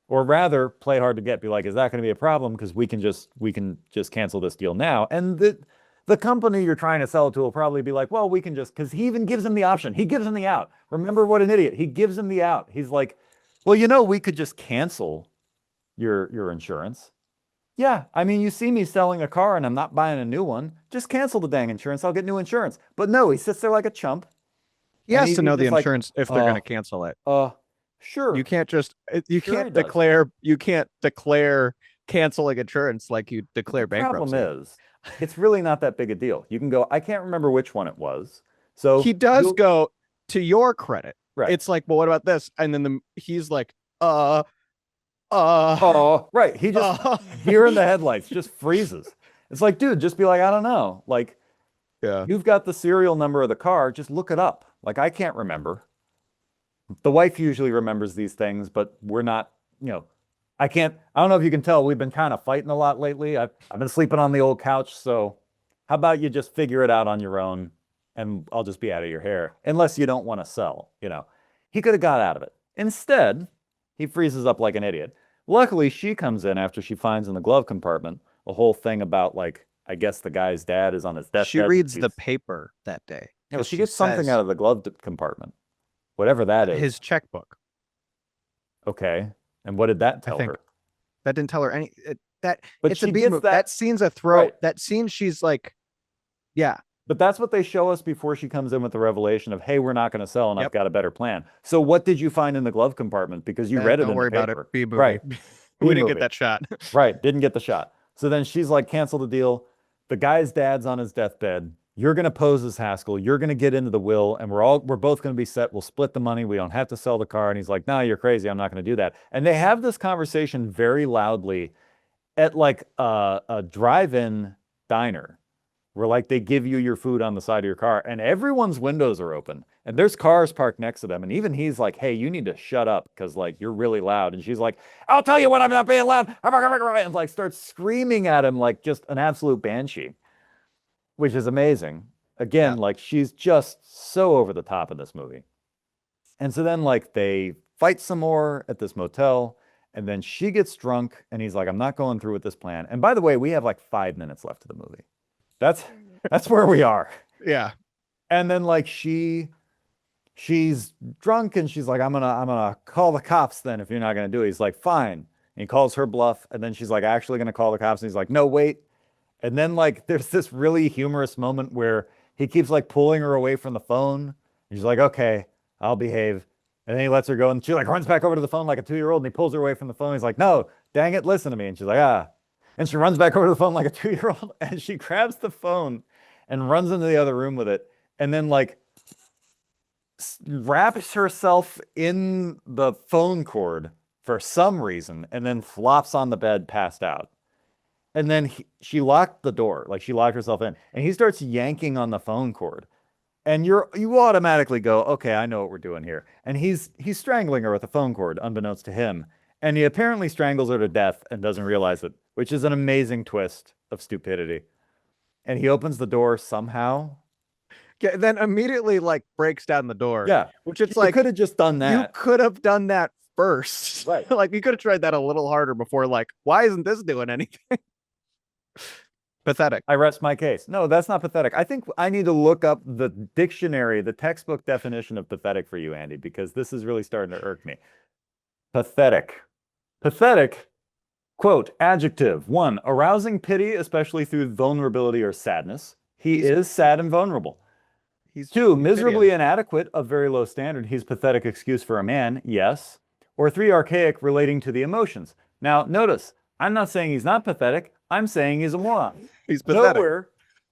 Or rather, play hard to get, be like, is that going to be a problem? Because we can just cancel this deal now. And the company you're trying to sell it to will probably be like, well, we can just because he even gives him the option. He gives him the out. Remember what an idiot. He gives him the out. He's like, well, we could just cancel your insurance. Yeah, I mean, you see me selling a car and I'm not buying a new one. Just cancel the dang insurance. I'll get new insurance. But no, he sits there like a chump. He And has to know he's the just like, insurance if they're going to cancel it. Sure. You can't just you Sure he can't does. declare canceling insurance like you declare The bankruptcy. problem is, it's really not that big a deal. You can go, I can't remember which one it was. So He does go to your credit. right. It's like, well, what about this? And then he's like, right. He just deer in the headlights, just freezes. It's like, dude, just be like, I don't know. Like, yeah. you've got the serial number of the car, just look it up. Like, I can't remember. The wife usually remembers these things, but we're not, I don't know if you can tell, we've been kind of fighting a lot lately. I've been sleeping on the old couch, so how about you just figure it out on your own and I'll just be out of your hair, unless you don't want to sell, He could have got out of it. Instead, he freezes up like an idiot. Luckily, she comes in after she finds in the glove compartment a whole thing about, like, I guess the guy's dad is on his deathbed. She reads the paper that day. No, she gets something out of the glove compartment, whatever that is. His checkbook. Okay. And what did that tell her? That didn't tell her any. But it's she a B gets move. that- That scene's a throw. Right. That scene, she's like, yeah. But that's what they show us before she comes in with the revelation of, hey, we're not going to sell and I've Yep. got a better plan. So what did you find in the glove compartment? Because you read it in Don't worry the about paper. it. B movie. Right. We didn't B-movie. get that shot. Right. Didn't get the shot. So then she's like, cancel the deal. The guy's dad's on his deathbed. You're going to pose as Haskell. You're going to get into the will and we're both going to be set. We'll split the money. We don't have to sell the car. And he's like, no, you're crazy. I'm not going to do that. And they have this conversation very loudly at like a drive-in diner where like they give you your food on the side of your car and everyone's windows are open and there's cars parked next to them. And even he's like, hey, you need to shut up because like you're really loud. And she's like, I'll tell you when I'm not being loud. And like starts screaming at him like just an absolute banshee, which is amazing. Again, like she's just so over the top in this movie. And so then like they fight some more at this motel and then she gets drunk and he's like, I'm not going through with this plan. And by the way, we have like 5 minutes left of the movie. That's where we are. Yeah. And then like she's drunk and she's like, I'm gonna call the cops then if you're not gonna do it. He's like, fine. And he calls her bluff. And then she's like, actually gonna call the cops. And he's like, no, wait. And then like there's this really humorous moment where he keeps like pulling her away from the phone. And she's like, okay, I'll behave. And then he lets her go and she like runs back over to the phone like a 2-year-old and he pulls her away from the phone. He's like, no, dang it, listen to me. And she's like, ah. And she runs back over to the phone like a 2-year-old and she grabs the phone and runs into the other room with it. And then like wraps herself in the phone cord for some reason and then flops on the bed passed out. And then she locked the door, like she locked herself in and he starts yanking on the phone cord. And you automatically go, okay, I know what we're doing here. And he's strangling her with a phone cord, unbeknownst to him. And he apparently strangles her to death and doesn't realize it, which is an amazing twist of stupidity. And he opens the door somehow. Yeah, then immediately like breaks down the door. Yeah. Which it's You like could have just done that. you could have done that first. Right. Like you could have tried that a little harder before, like, why isn't this doing anything? Pathetic. I rest my case. No, that's not pathetic. I think I need to look up the dictionary, the textbook definition of pathetic for you, Andy, because this is really starting to irk me. Pathetic. Pathetic, quote, adjective. 1, arousing pity, especially through vulnerability or sadness. He is sad and vulnerable. 2, miserably inadequate, of very low standard. He's pathetic excuse for a man. Yes. or 3, archaic, relating to the emotions. Now, notice, I'm not saying he's not pathetic. I'm saying he's a moron. He's pathetic.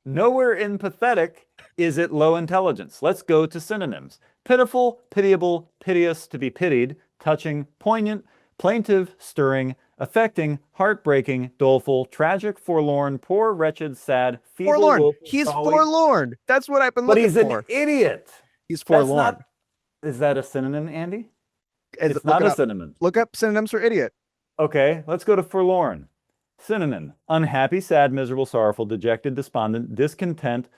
Nowhere in pathetic is it low intelligence. Let's go to synonyms. Pitiful, pitiable, piteous, to be pitied, touching, poignant, plaintive, stirring, affecting, heartbreaking, doleful, tragic, forlorn, poor, wretched, sad, feeble, Forlorn. woeful, He's sorry. forlorn. That's what I've been But looking he's an for. idiot. He's That's forlorn. not. Is that a synonym, Andy? It's It's not a synonym. Look up synonyms for idiot. Okay, let's go to forlorn. Synonym: unhappy, sad, miserable, sorrowful, dejected, despondent, discontent,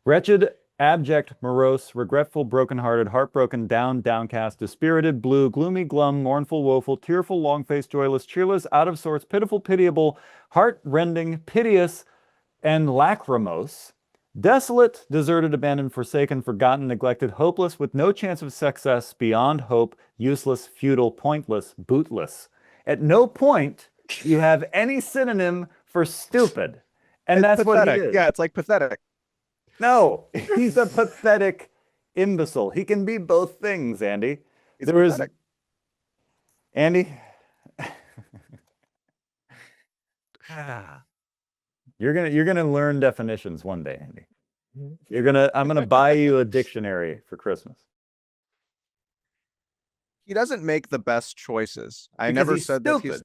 wretched, abject, morose, regretful, brokenhearted, heartbroken, down, downcast, dispirited, blue, gloomy, glum, mournful, woeful, tearful, long-faced, joyless, cheerless, out of sorts, pitiful, pitiable, heart-rending, piteous, and lachrymose. Desolate, deserted, abandoned, forsaken, forgotten, neglected, hopeless, with no chance of success, beyond hope, useless, futile, pointless, bootless. At no point you have any synonym for stupid. And It's that's pathetic. what he is. Yeah, it's like pathetic. No, he's a pathetic imbecile. He can be both things, Andy. He's There is pathetic. Andy, you're gonna learn definitions one day, Andy. I'm gonna buy you a dictionary for Christmas. He doesn't make the best choices. I Because never he's said that he's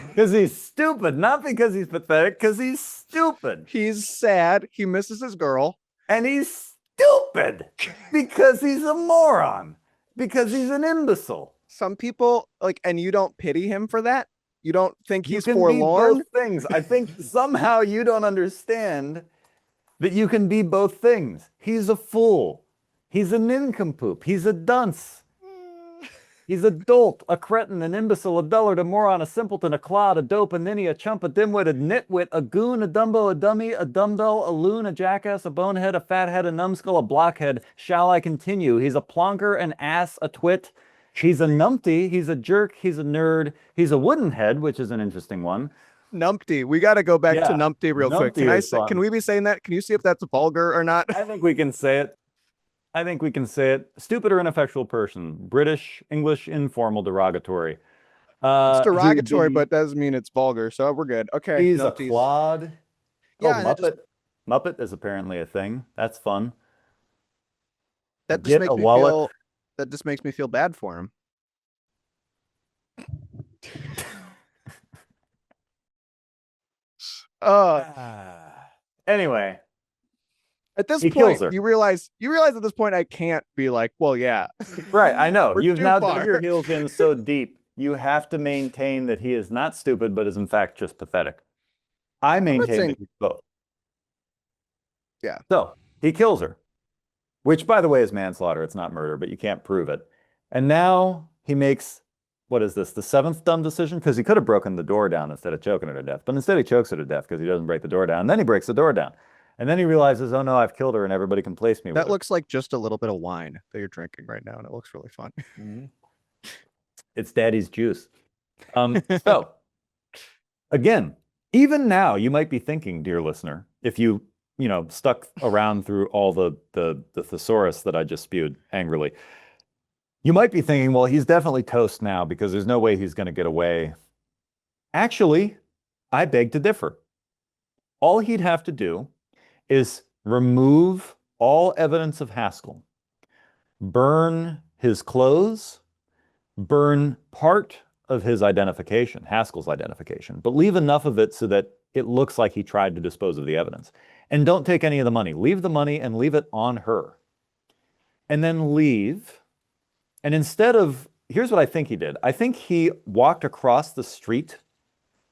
Because he's stupid, not because he's pathetic, because he's stupid. he's sad. He misses his girl. And he's stupid because he's a moron, because he's an imbecile. Some people like, and you don't pity him for that. You don't think he's You can forlorn. be both things. I think somehow you don't understand that you can be both things. He's a fool. He's a nincompoop. He's a dunce. He's a dolt, a cretin, an imbecile, a dullard, a moron, a simpleton, a clod, a dope, a ninny, a chump, a dimwit, a nitwit, a goon, a dumbo, a dummy, a dumbbell, a loon, a jackass, a bonehead, a fathead, a numbskull, a blockhead. Shall I continue? He's a plonker, an ass, a twit. He's a numpty. He's a jerk. He's a nerd. He's a wooden head, which is an interesting one. Numpty. We got to go back to Yeah, numpty real quick. numpty is Can fun. we be saying that? Can you see if that's vulgar or not? I think we can say it. I think we can say it. Stupid or ineffectual person. British, English, informal, derogatory. It's derogatory, He'd be- but doesn't mean it's vulgar. So we're good. Okay. he's a numpties. clod. Yeah, Oh, and that Muppet. Muppet is apparently a thing. That's fun. That just Get makes a me wallet. feel. That just makes me feel bad for him. Anyway, At this He point, kills her. you realize at this point I can't be like, well, yeah. right, I know. We're You've too now far. dug your heels in so deep. You have to maintain that he is not stupid, but is in fact just pathetic. I maintain saying- that he's both. Yeah. So he kills her, which, by the way, is manslaughter. It's not murder, but you can't prove it. And now he makes, what is this, the 7th dumb decision? Because he could have broken the door down instead of choking her to death. But instead he chokes her to death because he doesn't break the door down. And then he breaks the door down. And then he realizes, oh no, I've killed her and everybody can place me with That her. looks like just a little bit of wine that you're drinking right now, and it looks really fun. It's daddy's juice. So, again, even now you might be thinking, dear listener, if you stuck around through all the thesaurus that I just spewed angrily, you might be thinking, well, he's definitely toast now because there's no way he's going to get away. Actually, I beg to differ. All he'd have to do is remove all evidence of Haskell, burn his clothes, burn part of his identification, Haskell's identification, but leave enough of it so that it looks like he tried to dispose of the evidence. And don't take any of the money. Leave the money and leave it on her. And then leave. And instead of, here's what I think he did. I think he walked across the street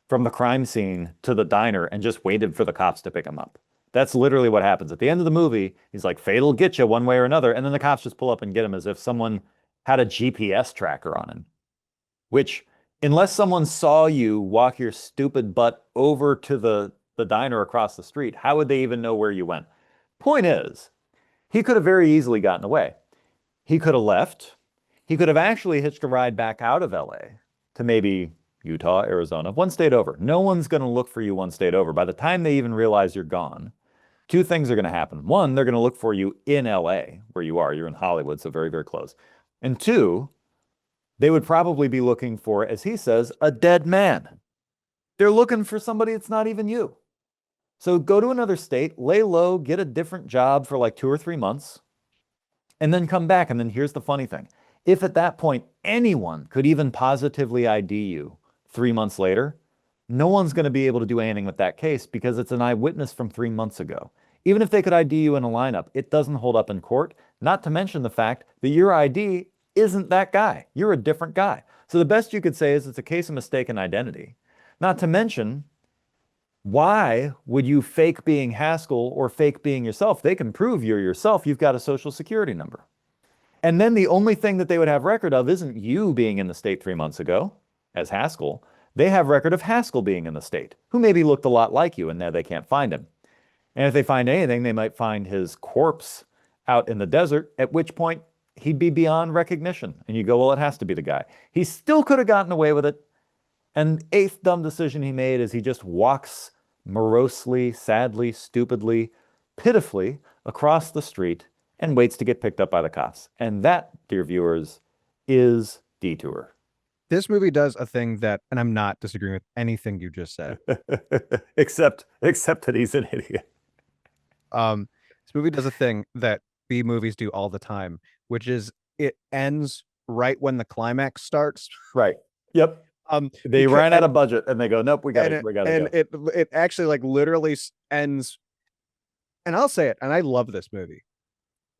from the crime scene to the diner and just waited for the cops to pick him up. That's literally what happens. At the end of the movie, he's like, fate'll get you one way or another. And then the cops just pull up and get him as if someone had a GPS tracker on him. Which, unless someone saw you walk your stupid butt over to the diner across the street, how would they even know where you went? Point is, he could have very easily gotten away. He could have left. He could have actually hitched a ride back out of LA to maybe Utah, Arizona, one state over. No one's going to look for you one state over. By the time they even realize you're gone, 2 things are going to happen. 1, they're going to look for you in LA, where you are. You're in Hollywood, so very, very close. And 2, they would probably be looking for, as he says, a dead man. They're looking for somebody that's not even you. So go to another state, lay low, get a different job for like 2 or 3 months, and then come back. And then here's the funny thing. If at that point anyone could even positively ID you 3 months later, no one's going to be able to do anything with that case because it's an eyewitness from 3 months ago. Even if they could ID you in a lineup, it doesn't hold up in court, not to mention the fact that your ID isn't that guy. You're a different guy. So the best you could say is it's a case of mistaken identity. Not to mention, why would you fake being Haskell or fake being yourself? They can prove you're yourself. You've got a social security number. And then the only thing that they would have record of isn't you being in the state 3 months ago as Haskell. They have record of Haskell being in the state, who maybe looked a lot like you, and now they can't find him. And if they find anything, they might find his corpse out in the desert, at which point he'd be beyond recognition. And you go, well, it has to be the guy. He still could have gotten away with it. And eighth dumb decision he made is he just walks morosely, sadly, stupidly, pitifully across the street and waits to get picked up by the cops. And that, dear viewers, is Detour. This movie does a thing that, and I'm not disagreeing with anything you just said. except that he's an idiot. This movie does a thing that B movies do all the time, which is it ends right when the climax starts. Right. Yep. They ran out of budget and they go, nope, we got to and go. it actually like literally ends, and I'll say it, and I love this movie.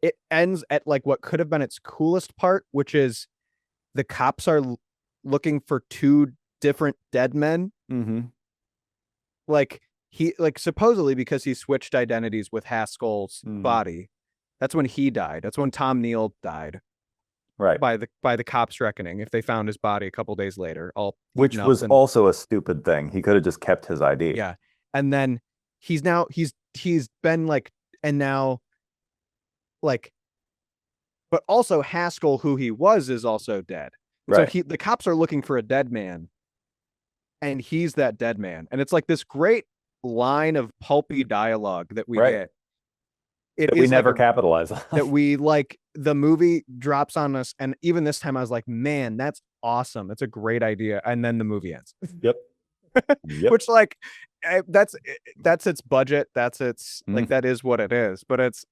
It ends at like what could have been its coolest part, which is the cops are looking for two different dead men. Mm-hmm. Like he, like supposedly because he switched identities with Haskell's body. That's when he died. That's when Tom Neal died. Right. By the cops' reckoning, if they found his body a couple days later, which was also a stupid thing. He could have just kept his ID. Yeah. And then he's been like, and now like, but also Haskell, who he was, is also dead. Right. So the cops are looking for a dead man, and he's that dead man. And it's like this great line of pulpy dialogue that we get. That we never capitalize on. That we like, the movie drops on us, and even this time I was like, man, that's awesome. That's a great idea. And then the movie ends. Yep. Which like that's its budget. That's its like, that is what it is. But it's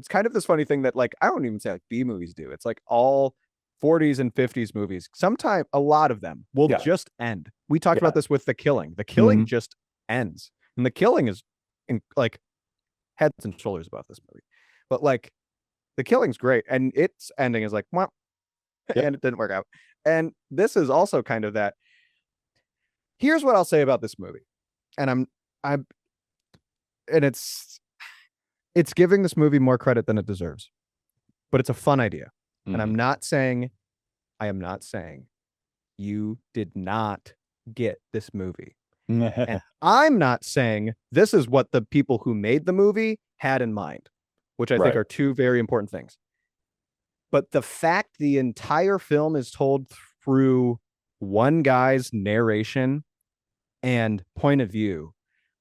kind of this funny thing that like I don't even say like B movies do. It's like all 40s and 50s movies. Sometimes a lot of them will just end. We talked about this with The Killing. The Killing just ends. And The Killing is like heads and shoulders above this movie. But like The Killing's great, and its ending is like, well, and it didn't work out. And this is also kind of that. Here's what I'll say about this movie. And it's giving this movie more credit than it deserves. But it's a fun idea. And I am not saying you did not get this movie. And I'm not saying this is what the people who made the movie had in mind, which I think are two very important things. But the fact the entire film is told through one guy's narration and point of view,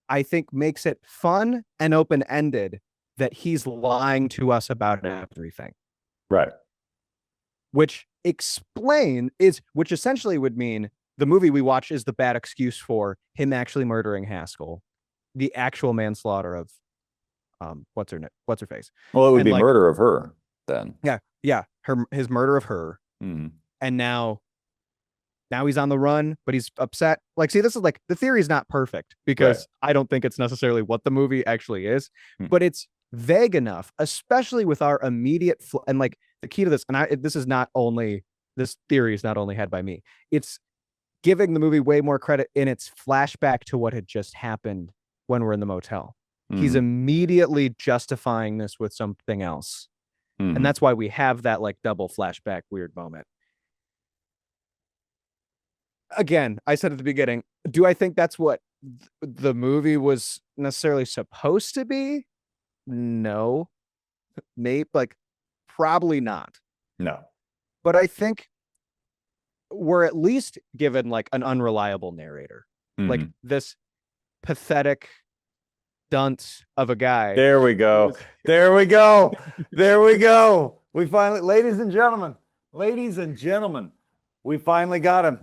I think makes it fun and open-ended that he's lying to us about everything. Right. Which essentially would mean the movie we watch is the bad excuse for him actually murdering Haskell, the actual manslaughter of what's her face. Well, it would be like, murder of her then. Yeah, his murder of her. And now he's on the run, but he's upset. Like, see, this is like, the theory is not perfect because I don't think it's necessarily what the movie actually is, but it's vague enough, especially with our immediate and like the key to this. And this theory is not only had by me. It's giving the movie way more credit in its flashback to what had just happened when we're in the motel. He's immediately justifying this with something else. And that's why we have that like double flashback weird moment. Again, I said at the beginning, do I think that's what the movie was necessarily supposed to be? No. Maybe, like, probably not. No. But I think we're at least given like an unreliable narrator. Like this pathetic dunce of a guy. There we go. There we go. We finally, ladies and gentlemen, Ladies and gentlemen, we finally got him.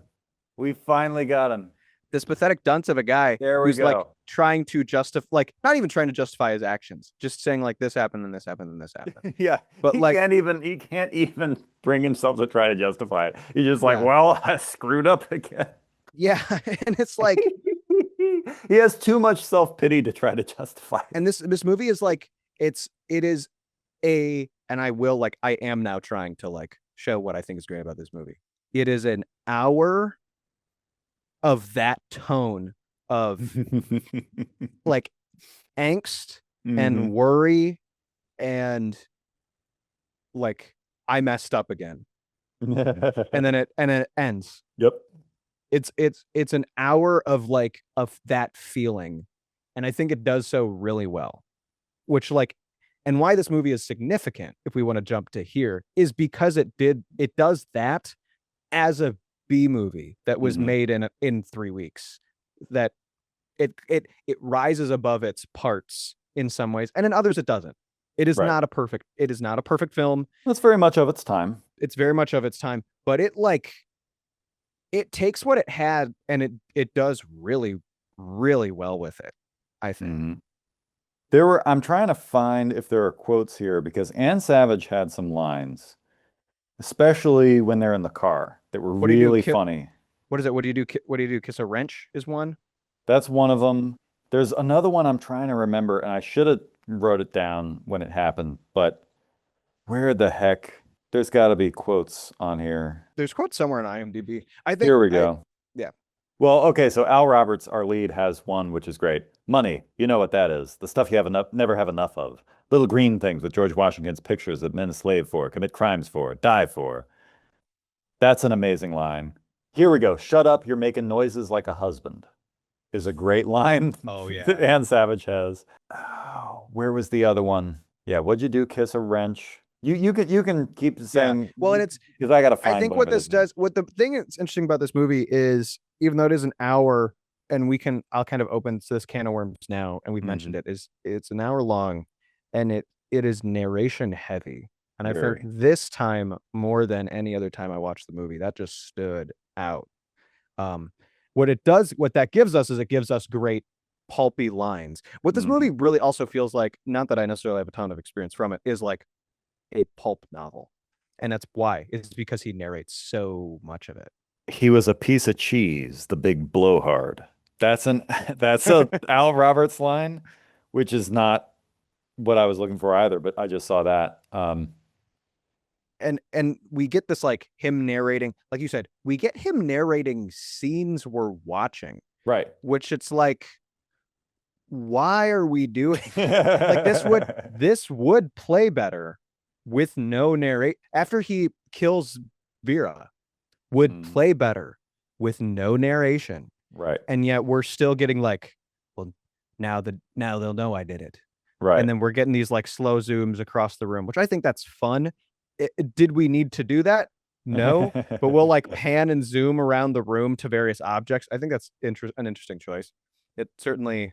We finally got him. This pathetic dunce of a guy There we who's like go. trying to justify, like not even trying to justify his actions, just saying like this happened and this happened and this happened. Yeah, But he like, can't even bring himself to try to justify it. He's just like, yeah, well, I screwed up again. yeah, and it's like, He has too much self-pity to try to justify it. and this movie is like, it is a, and I will like, I am now trying to like show what I think is great about this movie. It is an hour of that tone of like angst and Mhm. worry and like I messed up again. And then it ends. Yep. It's an hour of like of that feeling. And I think it does so really well. Which like and why this movie is significant, if we want to jump to here, is because it does that as a B movie that was Mhm. made in 3 weeks. That it rises above its parts in some ways, and in others it doesn't. It is Right. not a perfect film. That's very much of its time. It's very much of its time, but it takes what it had and it does really, really well with it, I think. Mhm. I'm trying to find if there are quotes here because Anne Savage had some lines, especially when they're in the car, that were What do you do? really funny. What is it? What do you do? What do you do? Kiss a wrench is one. That's one of them. There's another one I'm trying to remember, and I should have wrote it down when it happened, but where the heck? There's got to be quotes on here. There's quotes somewhere on IMDb. I think Here we go. yeah. Well, okay, so Al Roberts, our lead, has one which is great. Money, you know what that is. The stuff you have enough, never have enough of. Little green things with George Washington's pictures that men slave for, commit crimes for, die for. That's an amazing line. Here we go. Shut up, you're making noises like a husband is a great line Oh yeah. that Anne Savage has. Oh, where was the other one? Yeah, what'd you do? Kiss a wrench? You can keep saying Well, and it's because I gotta find I think whatever what this does, what the thing that's interesting about this movie is, even though it is an hour, and I'll kind of open this can of worms now, and we've mentioned it, is it's an hour long, and it is narration heavy, and I felt Very. this time more than any other time I watched the movie, that just stood out. Um, what that gives us is it gives us great pulpy lines. What this movie really also feels like, not that I necessarily have a ton of experience from it, is like a pulp novel. And that's why. It's because he narrates so much of it. He was a piece of cheese, the big blowhard. That's an that's a Al Roberts line, which is not what I was looking for either, but I just saw that. And we get this like him narrating, like you said, we get him narrating scenes we're watching, Right. which it's like, why are we doing like this would play better with no narrate after he kills Vera would play better with no narration. Right. And yet we're still getting like, well, now they'll know I did it. Right. And then we're getting these like slow zooms across the room, which I think that's fun. Did we need to do that? No, but we'll like pan and zoom around the room to various objects. I think that's an interesting choice. It certainly,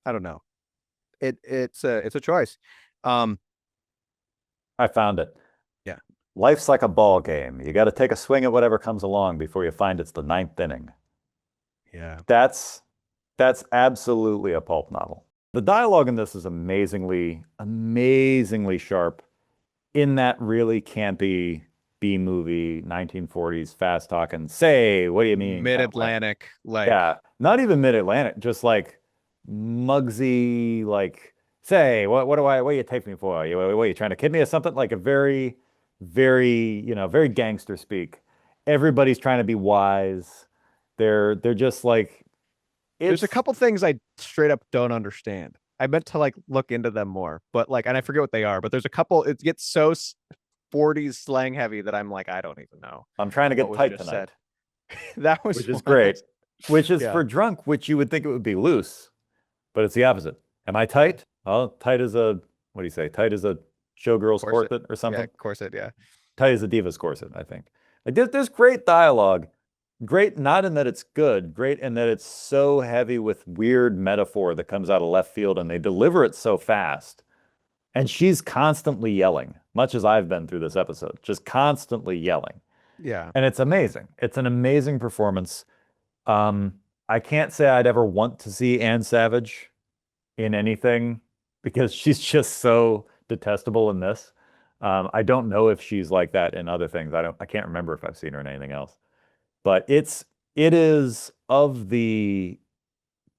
I don't know. It's a choice. I found it. Yeah. Life's like a ball game. You got to take a swing at whatever comes along before you find it's the ninth inning. Yeah. That's absolutely a pulp novel. The dialogue in this is amazingly, amazingly sharp in that really campy B movie, 1940s fast talking. Say, what do you mean? Mid-Atlantic, like yeah, not even mid-Atlantic, just like Muggsy, like say, what do you take me for? What are you trying to kid me or something? Like a very, very, very gangster speak. Everybody's trying to be wise. They're just like there's a couple things I straight up don't understand. I meant to like look into them more, but like, and I forget what they are, but there's a couple, it gets so 40s slang heavy that I'm like, I don't even know. I'm trying to get tight tonight. That was which is great. Which is yeah. for drunk, which you would think it would be loose, but it's the opposite. Am I tight? Oh, tight as a, what do you say? Tight as a showgirl's corset or something? Yeah, corset, yeah. Tight as a diva's corset, I think. Like there's great dialogue. Great, not in that it's good, great in that it's so heavy with weird metaphor that comes out of left field and they deliver it so fast And she's constantly yelling, much as I've been through this episode, just constantly yelling. Yeah. And it's amazing. It's an amazing performance. Um, I can't say I'd ever want to see Anne Savage in anything because she's just so detestable in this. I don't know if she's like that in other things. I can't remember if I've seen her in anything else. But it is of the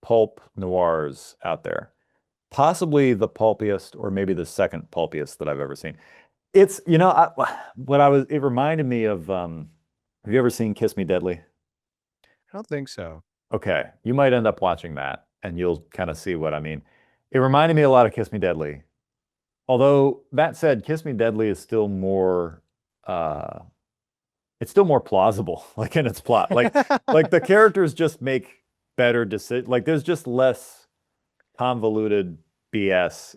pulp noirs out there, possibly the pulpiest or maybe the second pulpiest that I've ever seen. It's, it reminded me of, have you ever seen Kiss Me Deadly? I don't think so. Okay, you might end up watching that and you'll kind of see what I mean. It reminded me a lot of Kiss Me Deadly. Although that said, Kiss Me Deadly is still more uh it's still more plausible, like in its plot. Like the characters just make better decisions. Like there's just less convoluted BS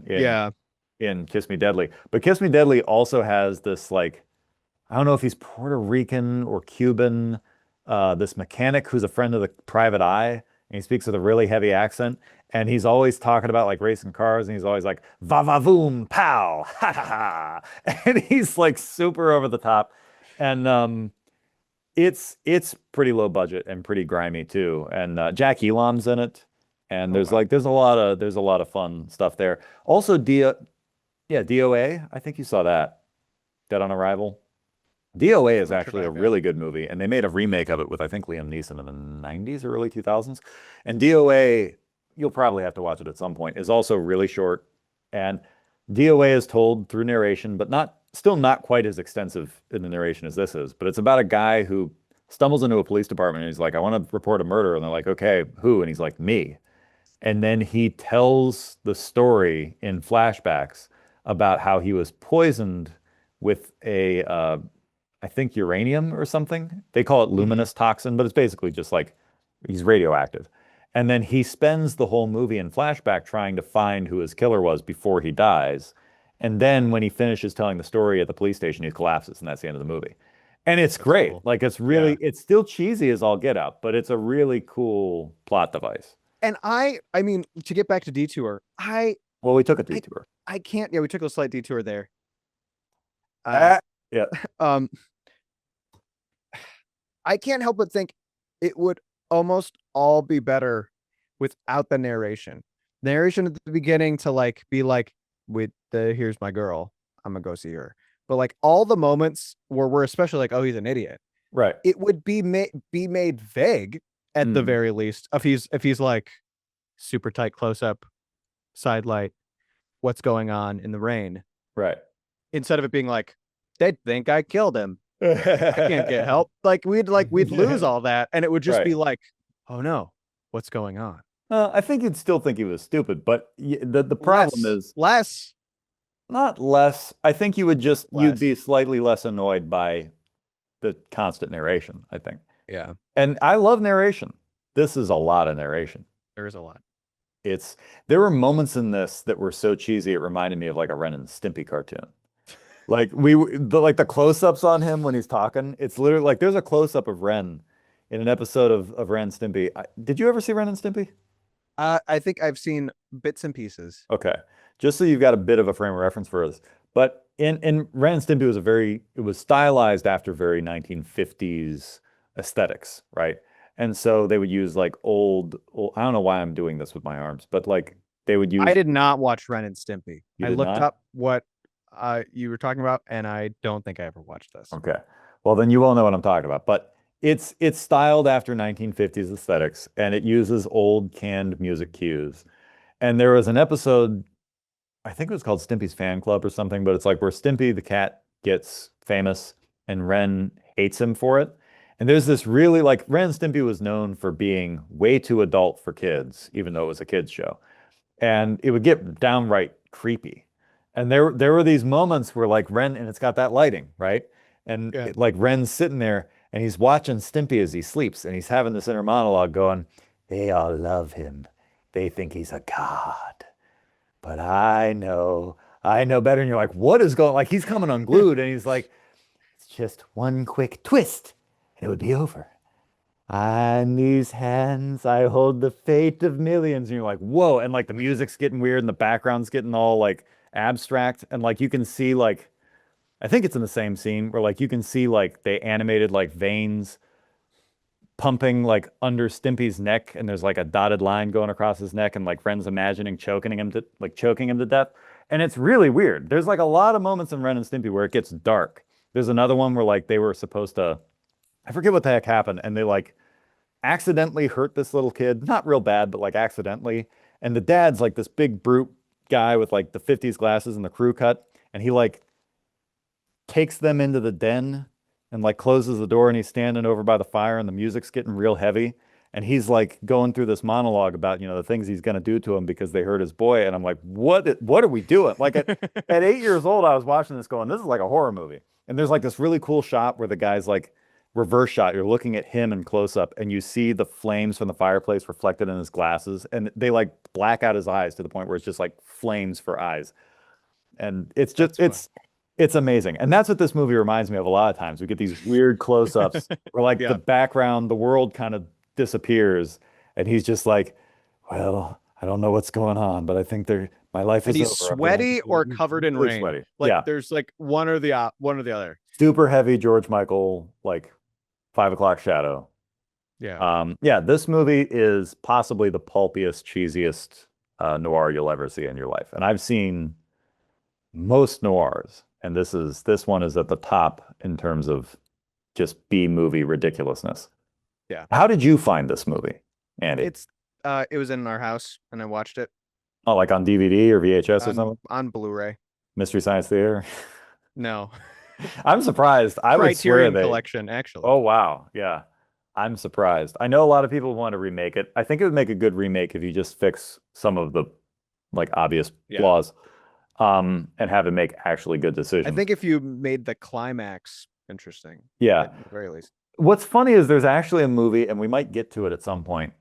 Yeah. in Kiss Me Deadly. But Kiss Me Deadly also has this like I don't know if he's Puerto Rican or Cuban, this mechanic who's a friend of the private eye, and he speaks with a really heavy accent. And he's always talking about like racing cars, and he's always like, va va voom, pow, ha ha ha. And he's like super over the top. And it's pretty low budget and pretty grimy too. And Jack Elam's in it. And Oh wow. there's a lot of fun stuff there. Also, DOA. I think you saw that. Dead on Arrival. DOA is I'm not sure actually if a I have. really good movie, and they made a remake of it with I think Liam Neeson in the 90s or early 2000s. And DOA, you'll probably have to watch it at some point, is also really short. And DOA is told through narration, but not quite as extensive in the narration as this is. But it's about a guy who stumbles into a police department and he's like, I want to report a murder. And they're like, okay, who? And he's like, me. And then he tells the story in flashbacks about how he was poisoned with I think uranium or something. They call it Mhm. luminous toxin, but it's basically just like he's radioactive. And then he spends the whole movie in flashback trying to find who his killer was before he dies. And then when he finishes telling the story at the police station, he collapses, and that's the end of the movie. And it's That's great. cool. Like Yeah. it's still cheesy as all get out, but it's a really cool plot device. And I mean, to get back to Detour, Well, we took a I detour. I can't. Yeah, we took a slight detour there. Uh, Ah, yeah, um, I can't help but think it would almost all be better without the narration. Narration at the beginning to like be like, with the here's my girl, I'm gonna go see her. But like all the moments where we're especially like, oh, he's an idiot. right. It would be made vague at the Mm, very least if he's like super tight close up, side light, what's going on in the rain, right. instead of it being like, they think I killed him. I can't get help. Like we'd lose all that, and it would just Right. be like, oh no, what's going on? I think you'd still think he was stupid, but the problem Less, is less, not less. I think you'd less. be slightly less annoyed by the constant narration, I think. Yeah, And I love narration. This is a lot of narration. there is a lot. It's there were moments in this that were so cheesy it reminded me of like a Ren and Stimpy cartoon. Like the close-ups on him when he's talking, it's literally like there's a close-up of Ren in an episode of Ren and Stimpy. Did you ever see Ren and Stimpy? I think I've seen bits and pieces. Okay. Just so you've got a bit of a frame of reference for us. But in Ren and Stimpy it was stylized after very 1950s aesthetics, right? And so they would use like I don't know why I'm doing this with my arms, but like they would I use did not watch Ren and Stimpy. you I did looked not? up what you were talking about, and I don't think I ever watched this. Okay. Well, then you won't know what I'm talking about. But it's styled after 1950s aesthetics and it uses old canned music cues. And there was an episode I think it was called Stimpy's Fan Club or something, but it's like where Stimpy the cat gets famous and Ren hates him for it. And there's this really like Ren and Stimpy was known for being way too adult for kids, even though it was a kids show. And it would get downright creepy. And there were these moments where like Ren and it's got that lighting, right? And Yeah. like Ren's sitting there and he's watching Stimpy as he sleeps and he's having this inner monologue going, they all love him. They think he's a god. But I know better. And you're like, what is going like he's coming unglued and he's like, it's just one quick twist and it would be over. In these hands, I hold the fate of millions. And you're like, whoa. And like the music's getting weird and the background's getting all like abstract, and like you can see like I think it's in the same scene where like you can see like they animated like veins pumping like under Stimpy's neck, and there's like a dotted line going across his neck, and like Ren's imagining choking him to death. And it's really weird. There's like a lot of moments in Ren and Stimpy where it gets dark. There's another one where like they were supposed to, I forget what the heck happened, and they like accidentally hurt this little kid. Not real bad, but like accidentally. And the dad's like this big brute guy with like the 50s glasses and the crew cut, and he like takes them into the den and like closes the door, and he's standing over by the fire, and the music's getting real heavy, and he's like going through this monologue about the things he's going to do to him because they hurt his boy. And I'm like, what are we doing? Like at 8 years old, I was watching this going, this is like a horror movie. And there's like this really cool shot where the guy's like reverse shot, you're looking at him in close up, and you see the flames from the fireplace reflected in his glasses, and they like black out his eyes to the point where it's just like flames for eyes. And it's just it's amazing. And that's what this movie reminds me of a lot of times. We get these weird close-ups where like the background, the world kind of disappears, and he's just like, well, I don't know what's going on, but I think my life is he's over. sweaty or covered in rain. Sweaty. Like there's like one or the other. Super heavy George Michael, like 5 o'clock shadow. Yeah. This movie is possibly the pulpiest, cheesiest noir you'll ever see in your life. And I've seen most noirs, and this one is at the top in terms of just B movie ridiculousness. Yeah. How did you find this movie, Andy? It was in our house and I watched it. Oh, like on DVD or VHS or something? On Blu-ray. Mystery Science Theater? No. I'm surprised. I would swear Criterion Collection, actually. Oh, wow. Yeah. I'm surprised. I know a lot of people want to remake it. I think it would make a good remake if you just fix some of the like obvious flaws, and have it make actually good decisions. I think if you made the climax interesting. Yeah. At the very least. What's funny is there's actually a movie, and we might get to it at some point.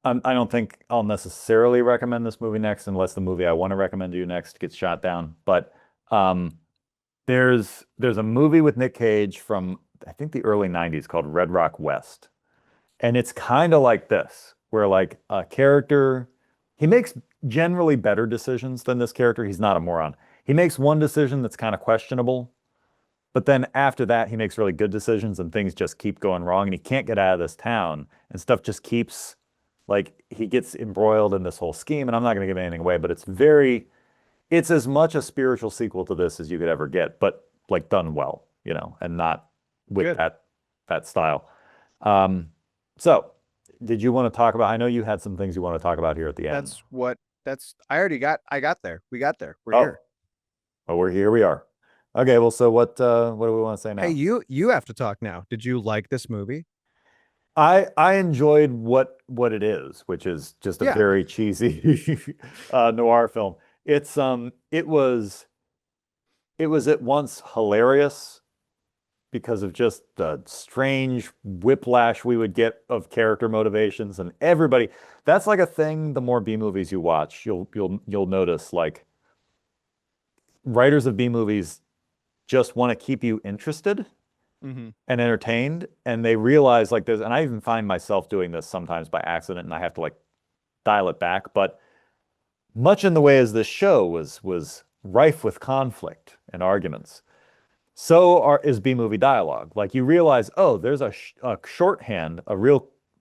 I don't think I'll necessarily recommend this movie next unless the movie I want to recommend to you next gets shot down. But there's a movie with Nick Cage from I think the early 90s called Red Rock West. And it's kind of like this, where like a character, he makes generally better decisions than this character. He's not a moron. He makes one decision that's kind of questionable, but then after that, he makes really good decisions, and things just keep going wrong, and he can't get out of this town, and stuff just keeps, like, he gets embroiled in this whole scheme. And I'm not going to give anything away, but it's as much a spiritual sequel to this as you could ever get, but like done well, and not with that style. So did you want to talk about, I know you had some things you want to talk about here at the end. I got there. We got there. We're here. Oh, we're here. We are. Okay. Well, so what do we want to say now? Hey, you have to talk now. Did you like this movie? I enjoyed what it is, which is just a very cheesy noir film. It was at once hilarious because of just the strange whiplash we would get of character motivations, and everybody. That's like a thing. The more B movies you watch, you'll notice like writers of B movies just want to keep you interested and entertained, and they realize like there's, and I even find myself doing this sometimes by accident, and I have to like dial it back. But much in the way as this show was rife with conflict and arguments, so is B movie dialogue. Like you realize, oh, there's a shorthand,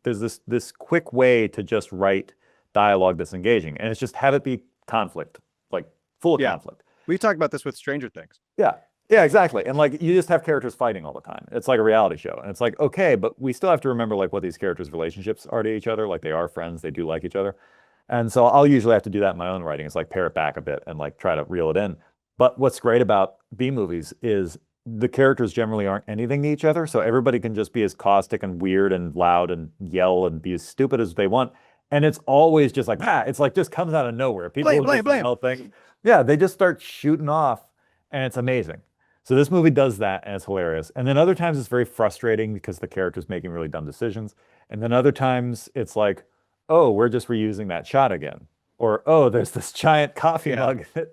there's this quick way to just write dialogue that's engaging, and it's just have it be conflict, like full of conflict. We talked about this with Stranger Things. Yeah, exactly. And like you just have characters fighting all the time. It's like a reality show. And it's like, okay, but we still have to remember like what these characters' relationships are to each other. Like they are friends, they do like each other. And so I'll usually have to do that in my own writing. It's like pare it back a bit and like try to reel it in. But what's great about B movies is the characters generally aren't anything to each other. So everybody can just be as caustic and weird and loud and yell and be as stupid as they want. And it's always just like, it's like just comes out of nowhere. People blame. Yeah, they just start shooting off, and it's amazing. So this movie does that, and it's hilarious. And then other times it's very frustrating because the character's making really dumb decisions. And then other times it's like, oh, we're just reusing that shot again. Or, oh, there's this giant coffee mug that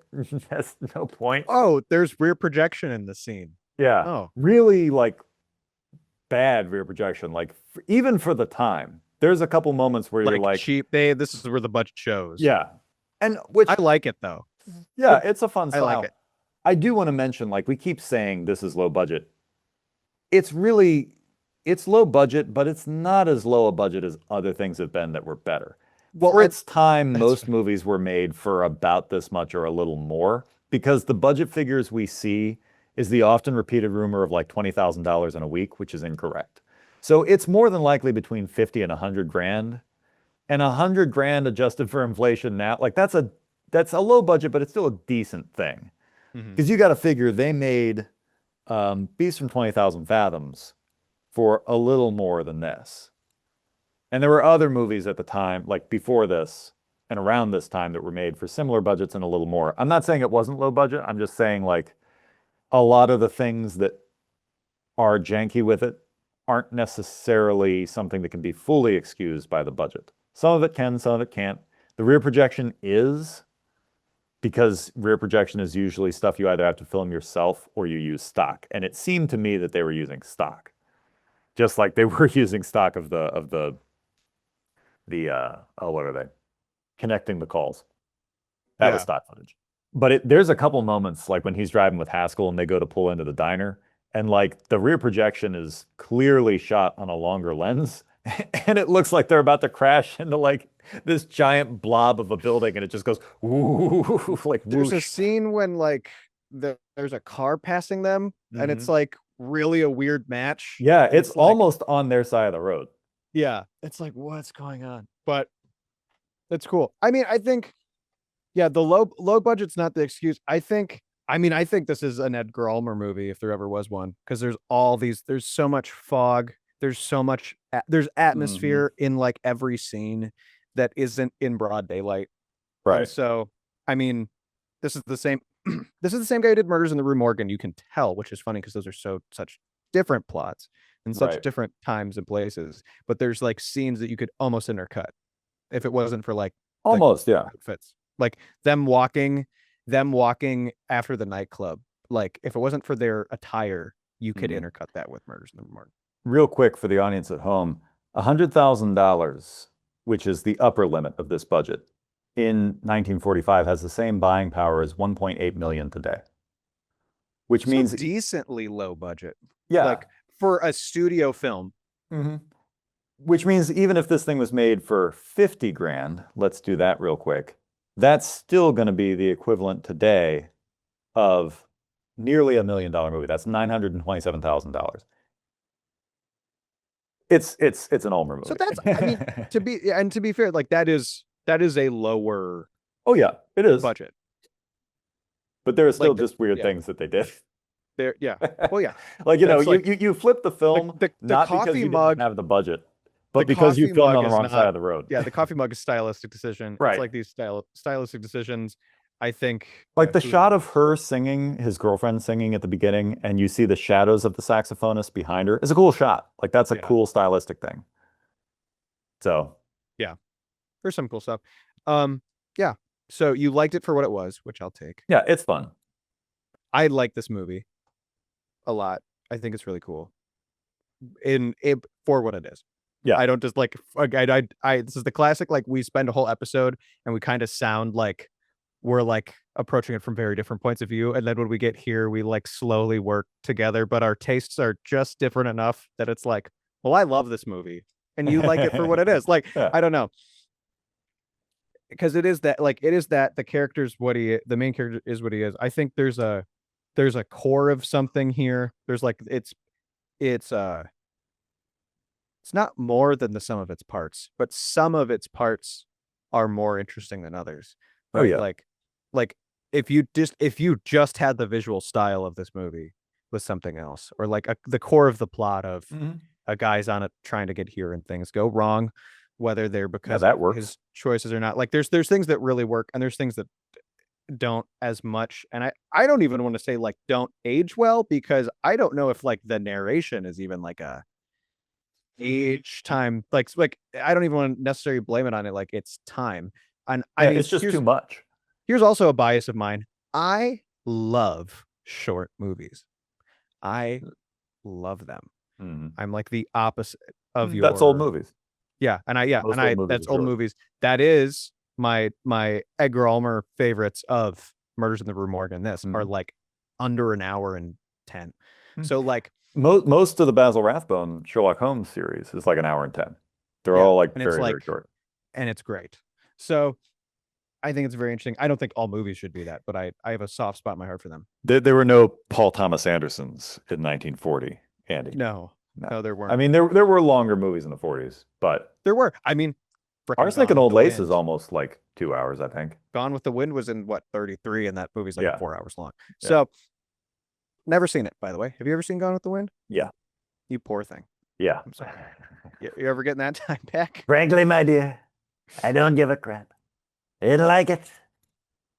has no point. Oh, there's rear projection in the scene. Yeah. Oh. Really like bad rear projection. Like even for the time, there's a couple moments where you're like cheap. This is where the budget shows. Yeah. And which I like it though. Yeah, it's a fun I like style. it. I do want to mention, like, we keep saying this is low budget. It's really it's low budget, but it's not as low a budget as other things have been that were better. Well, For its time, that's most movies were made for about this much or a little more because the budget figures we see is the often repeated rumor of like $20,000 in a week, which is incorrect. So it's more than likely between 50 and 100 grand. And 100 grand adjusted for inflation now, like that's a low budget, but it's still a decent thing. Mhm. Because you got to figure they made Beast from 20,000 Fathoms for a little more than this. And there were other movies at the time, like before this and around this time, that were made for similar budgets and a little more. I'm not saying it wasn't low budget. I'm just saying, like, a lot of the things that are janky with it aren't necessarily something that can be fully excused by the budget. Some of it can, some of it can't. The rear projection is, because rear projection is usually stuff you either have to film yourself or you use stock. And it seemed to me that they were using stock, just like they were using stock of the oh, what are they? Connecting the calls. That was Yeah. stock footage. But there's a couple moments like when he's driving with Haskell and they go to pull into the diner, and like the rear projection is clearly shot on a longer lens, and it looks like they're about to crash into like this giant blob of a building, and it just goes woo, like There's a whoosh. scene when like there's a car passing them, and it's Mhm. like really a weird match. Yeah, And it's it's like, almost on their side of the road. yeah, it's like what's going on? But it's cool. I mean, I think, yeah, the low budget's not the excuse. I think this is an Edgar Ulmar movie if there ever was one, because there's so much fog, there's so much there's Mhm. atmosphere in like every scene that isn't in broad daylight. And Right. so, I mean, this is the same this is the same guy who did Murders in the Rue Morgan, you can tell, which is funny because those are such different plots and such Right. different times and places, but there's like scenes that you could almost intercut if it wasn't for like the Almost, yeah. outfits. Like them walking after the nightclub. Like if it wasn't for their attire, you could Mhm. intercut that with Murders in the Rue Morgan. Real quick for the audience at home, $100,000, which is the upper limit of this budget, in 1945 has the same buying power as 1.8 million today. Which So means, decently low budget. yeah. Like for a studio film. Mhm. Which means even if this thing was made for 50 grand, let's do that real quick, that's still going to be the equivalent today of nearly $1 million movie. That's $927,000. It's an Ulmer So movie. that's, I mean, to be fair, like that is a lower Oh yeah, it is. budget. But there are still Like just weird yeah. things that they did. There, yeah. Well, yeah. Like, you know, That's like you flip the film the not because coffee you didn't mug. have the budget, The but because you coffee filmed mug on the is wrong side not. of the road. Yeah, the coffee mug is stylistic decision. It's Right. like these stylistic decisions. I think Like the who shot of knows? her singing, his girlfriend singing at the beginning, and you see the shadows of the saxophonist behind her. It's a cool shot. Like that's a Yeah, cool stylistic thing. So yeah. There's some cool stuff. Yeah. So you liked it for what it was, which I'll take. yeah, it's fun. I like this movie a lot. I think it's really cool. In it for what it is. Yeah. I don't just like this is the classic, like we spend a whole episode and we kind of sound like we're like approaching it from very different points of view, and then when we get here we like slowly work together, but our tastes are just different enough that it's like, well, I love this movie and you like it for what it is. Like, Yeah. I don't know, because it is that the main character is what he is. I think there's a core of something here. There's like it's it's not more than the sum of its parts, but some of its parts are more interesting than others, Oh right? yeah. Like if you just had the visual style of this movie with something else, or like the core of the plot of Mhm. a guy's on it trying to get here and things go wrong, whether they're Yeah, because of that works. his choices or not. Like there's things that really work and there's things that don't as much. And I don't even want to say like don't age well, because I don't know if like the narration is even like a each time, like I don't even want to necessarily blame it on it, like it's time. And I Yeah, mean, it's just too here's much. here's also a bias of mine. I love short movies. I love them. Mhm. I'm like the opposite of That's old your movies. yeah, and Most old movies that's are old short. movies. That is my Edgar Ulmar favorites of Murders in the Rue Morgue this are like under an hour and 10. So like most of the Basil Rathbone Sherlock Holmes series is like an hour and 10. They're all like and very, it's like, very short. And it's great. So I think it's very interesting. I don't think all movies should be that, but I have a soft spot in my heart for them. There were no Paul Thomas Andersons in 1940, Andy. No, there weren't. I mean, there were longer movies in the 40s, but there were. I mean, Arsenic and Old Lace is almost like 2 hours, I think. Gone with the Wind was in what, 33, and that movie's like 4 hours long. Yeah. So never seen it, by the way. Have you ever seen Gone with the Wind? Yeah. You poor thing. Yeah. I'm sorry. You ever getting that time back? Frankly, my dear, I don't give a crap. I didn't like it.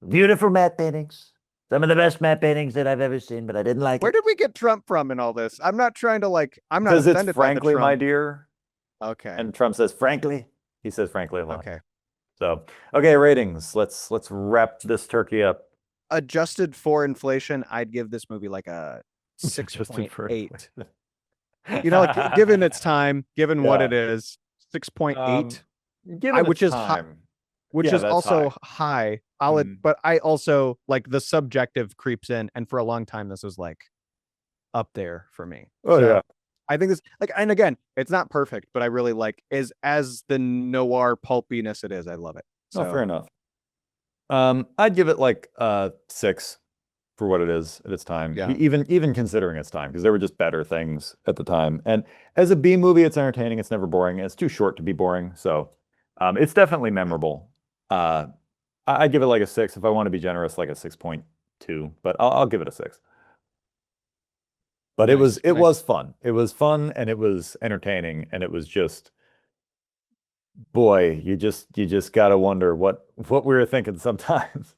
Beautiful matte paintings. Some of the best matte paintings that I've ever seen, but I didn't like Where it. did we get Trump from in all this? I'm not trying to I'm not because offended it's frankly, by the my Trump. dear. Okay. And Trump says frankly. He says frankly a lot. Okay. So, okay, ratings. Let's wrap this turkey up. Adjusted for inflation, I'd give this movie like a 6.8. You know, like, given its time, given what it is, 6.8. Which is high. Which is also high. But I also like the subjective creeps in, and for a long time this was like up there for me. Oh yeah. I think this and again, it's not perfect, but I really like as the noir pulpiness it is, I love it. So fair enough. I'd give it like 6 for what it is at its time. Yeah. Even considering its time, because there were just better things at the time. And as a B movie, it's entertaining. It's never boring. It's too short to be boring. So it's definitely memorable. I'd give it like a 6. If I want to be generous, like a 6.2, but I'll give it a 6. But Nice, it was fun. It was fun and it was entertaining, and it was just, boy, you just gotta wonder what we were thinking sometimes.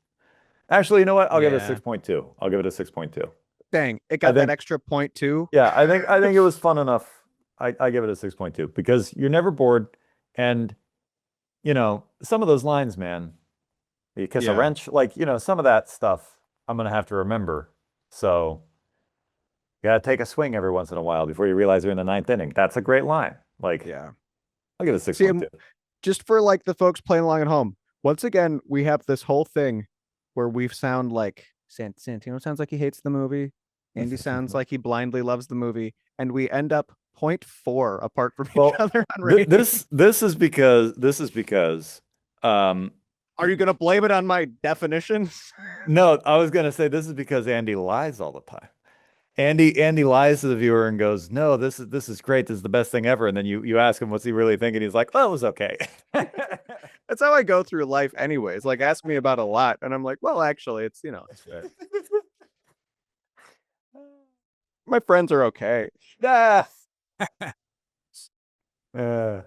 Actually, you know what? I'll give it a 6.2. I'll give it a 6.2. Dang, it got that extra 0.2. Yeah, I think it was fun enough. I give it a 6.2 because you're never bored, and you know, some of those lines, man, you kiss a wrench, like, you know, some of that stuff I'm gonna have to remember. So you gotta take a swing every once in a while before you realize you're in the 9th inning. That's a great line. Like, I'll give it a 6.2. Just for like the folks playing along at home, once again, we have this whole thing where we sound like Santino sounds like he hates the movie. Andy sounds like he blindly loves the movie, and we end up 0.4 apart from each other on ratings. This is because are you gonna blame it on my definitions? No, I was gonna say this is because Andy lies all the time. Andy lies to the viewer and goes, "No, this is great. This is the best thing ever." And then you ask him what's he really thinking. He's like, "Well, it was okay." That's how I go through life, anyways. Like, ask me about a lot, and I'm like, "Well, actually, it's it's fair." My friends are okay. So well,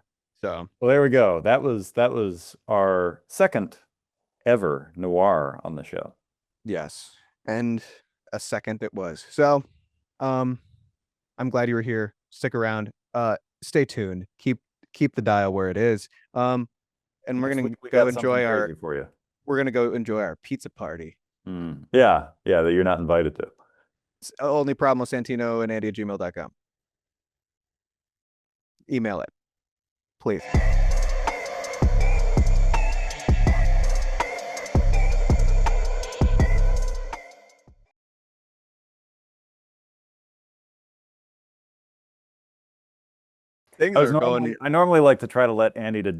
there we go. That was our second ever noir on the show. Yes, and a second it was. So, I'm glad you were here. Stick around. Stay tuned. Keep the dial where it is. And we're gonna go enjoy our. For you. We're gonna go enjoy our pizza party. Yeah, that you're not invited to. It's only problem with Santino and Andy at gmail.com. Email it, please. I normally like to try to let Andy to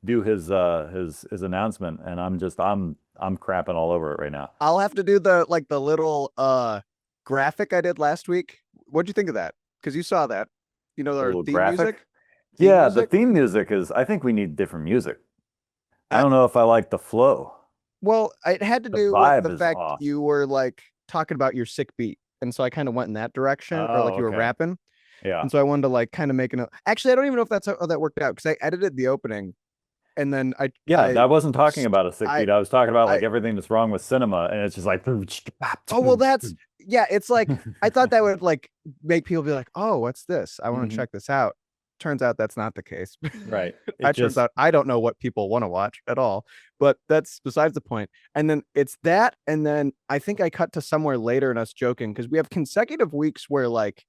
do his announcement, and I'm crapping all over it right now. I'll have to do the little graphic I did last week. What'd you think of that? Because you saw that. You know, our theme music. The theme music is. I think we need different music. I don't know if I like the flow. Well, it had to do with the fact you were like talking about your sick beat, and so I kind of went in that direction, or like you were rapping. Yeah. And so I wanted to like kind of make actually, I don't even know if that's how that worked out, because I edited the opening and then I wasn't talking about a sick beat. I was talking about like everything that's wrong with cinema, and it's just like, oh well, it's like I thought that would like make people be like, oh, what's this? I want to check this out. Turns out that's not the case. Right. Turns out I don't know what people want to watch at all, but that's besides the point. And then it's that, and then I think I cut to somewhere later and us joking, because we have consecutive weeks where like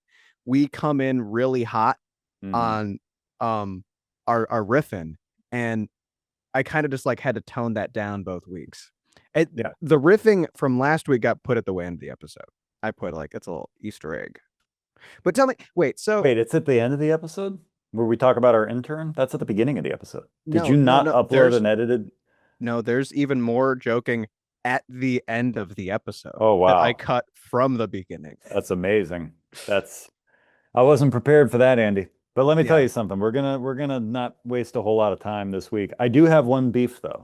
we come in really hot on our riffing, and I kind of just like had to tone that down both weeks. Yeah. The riffing from last week got put at the end of the episode. I put like it's a little Easter egg. But tell me, wait, Wait, it's at the end of the episode where we talk about our intern? That's at the beginning of the episode. Did No, you no, not no, upload there's- an edited? No, there's even more joking at the end of the episode. Oh, That I wow. cut from the beginning. That's amazing. I wasn't prepared for that, Andy. But let me tell Yeah. you something. We're gonna not waste a whole lot of time this week. I do have one beef though.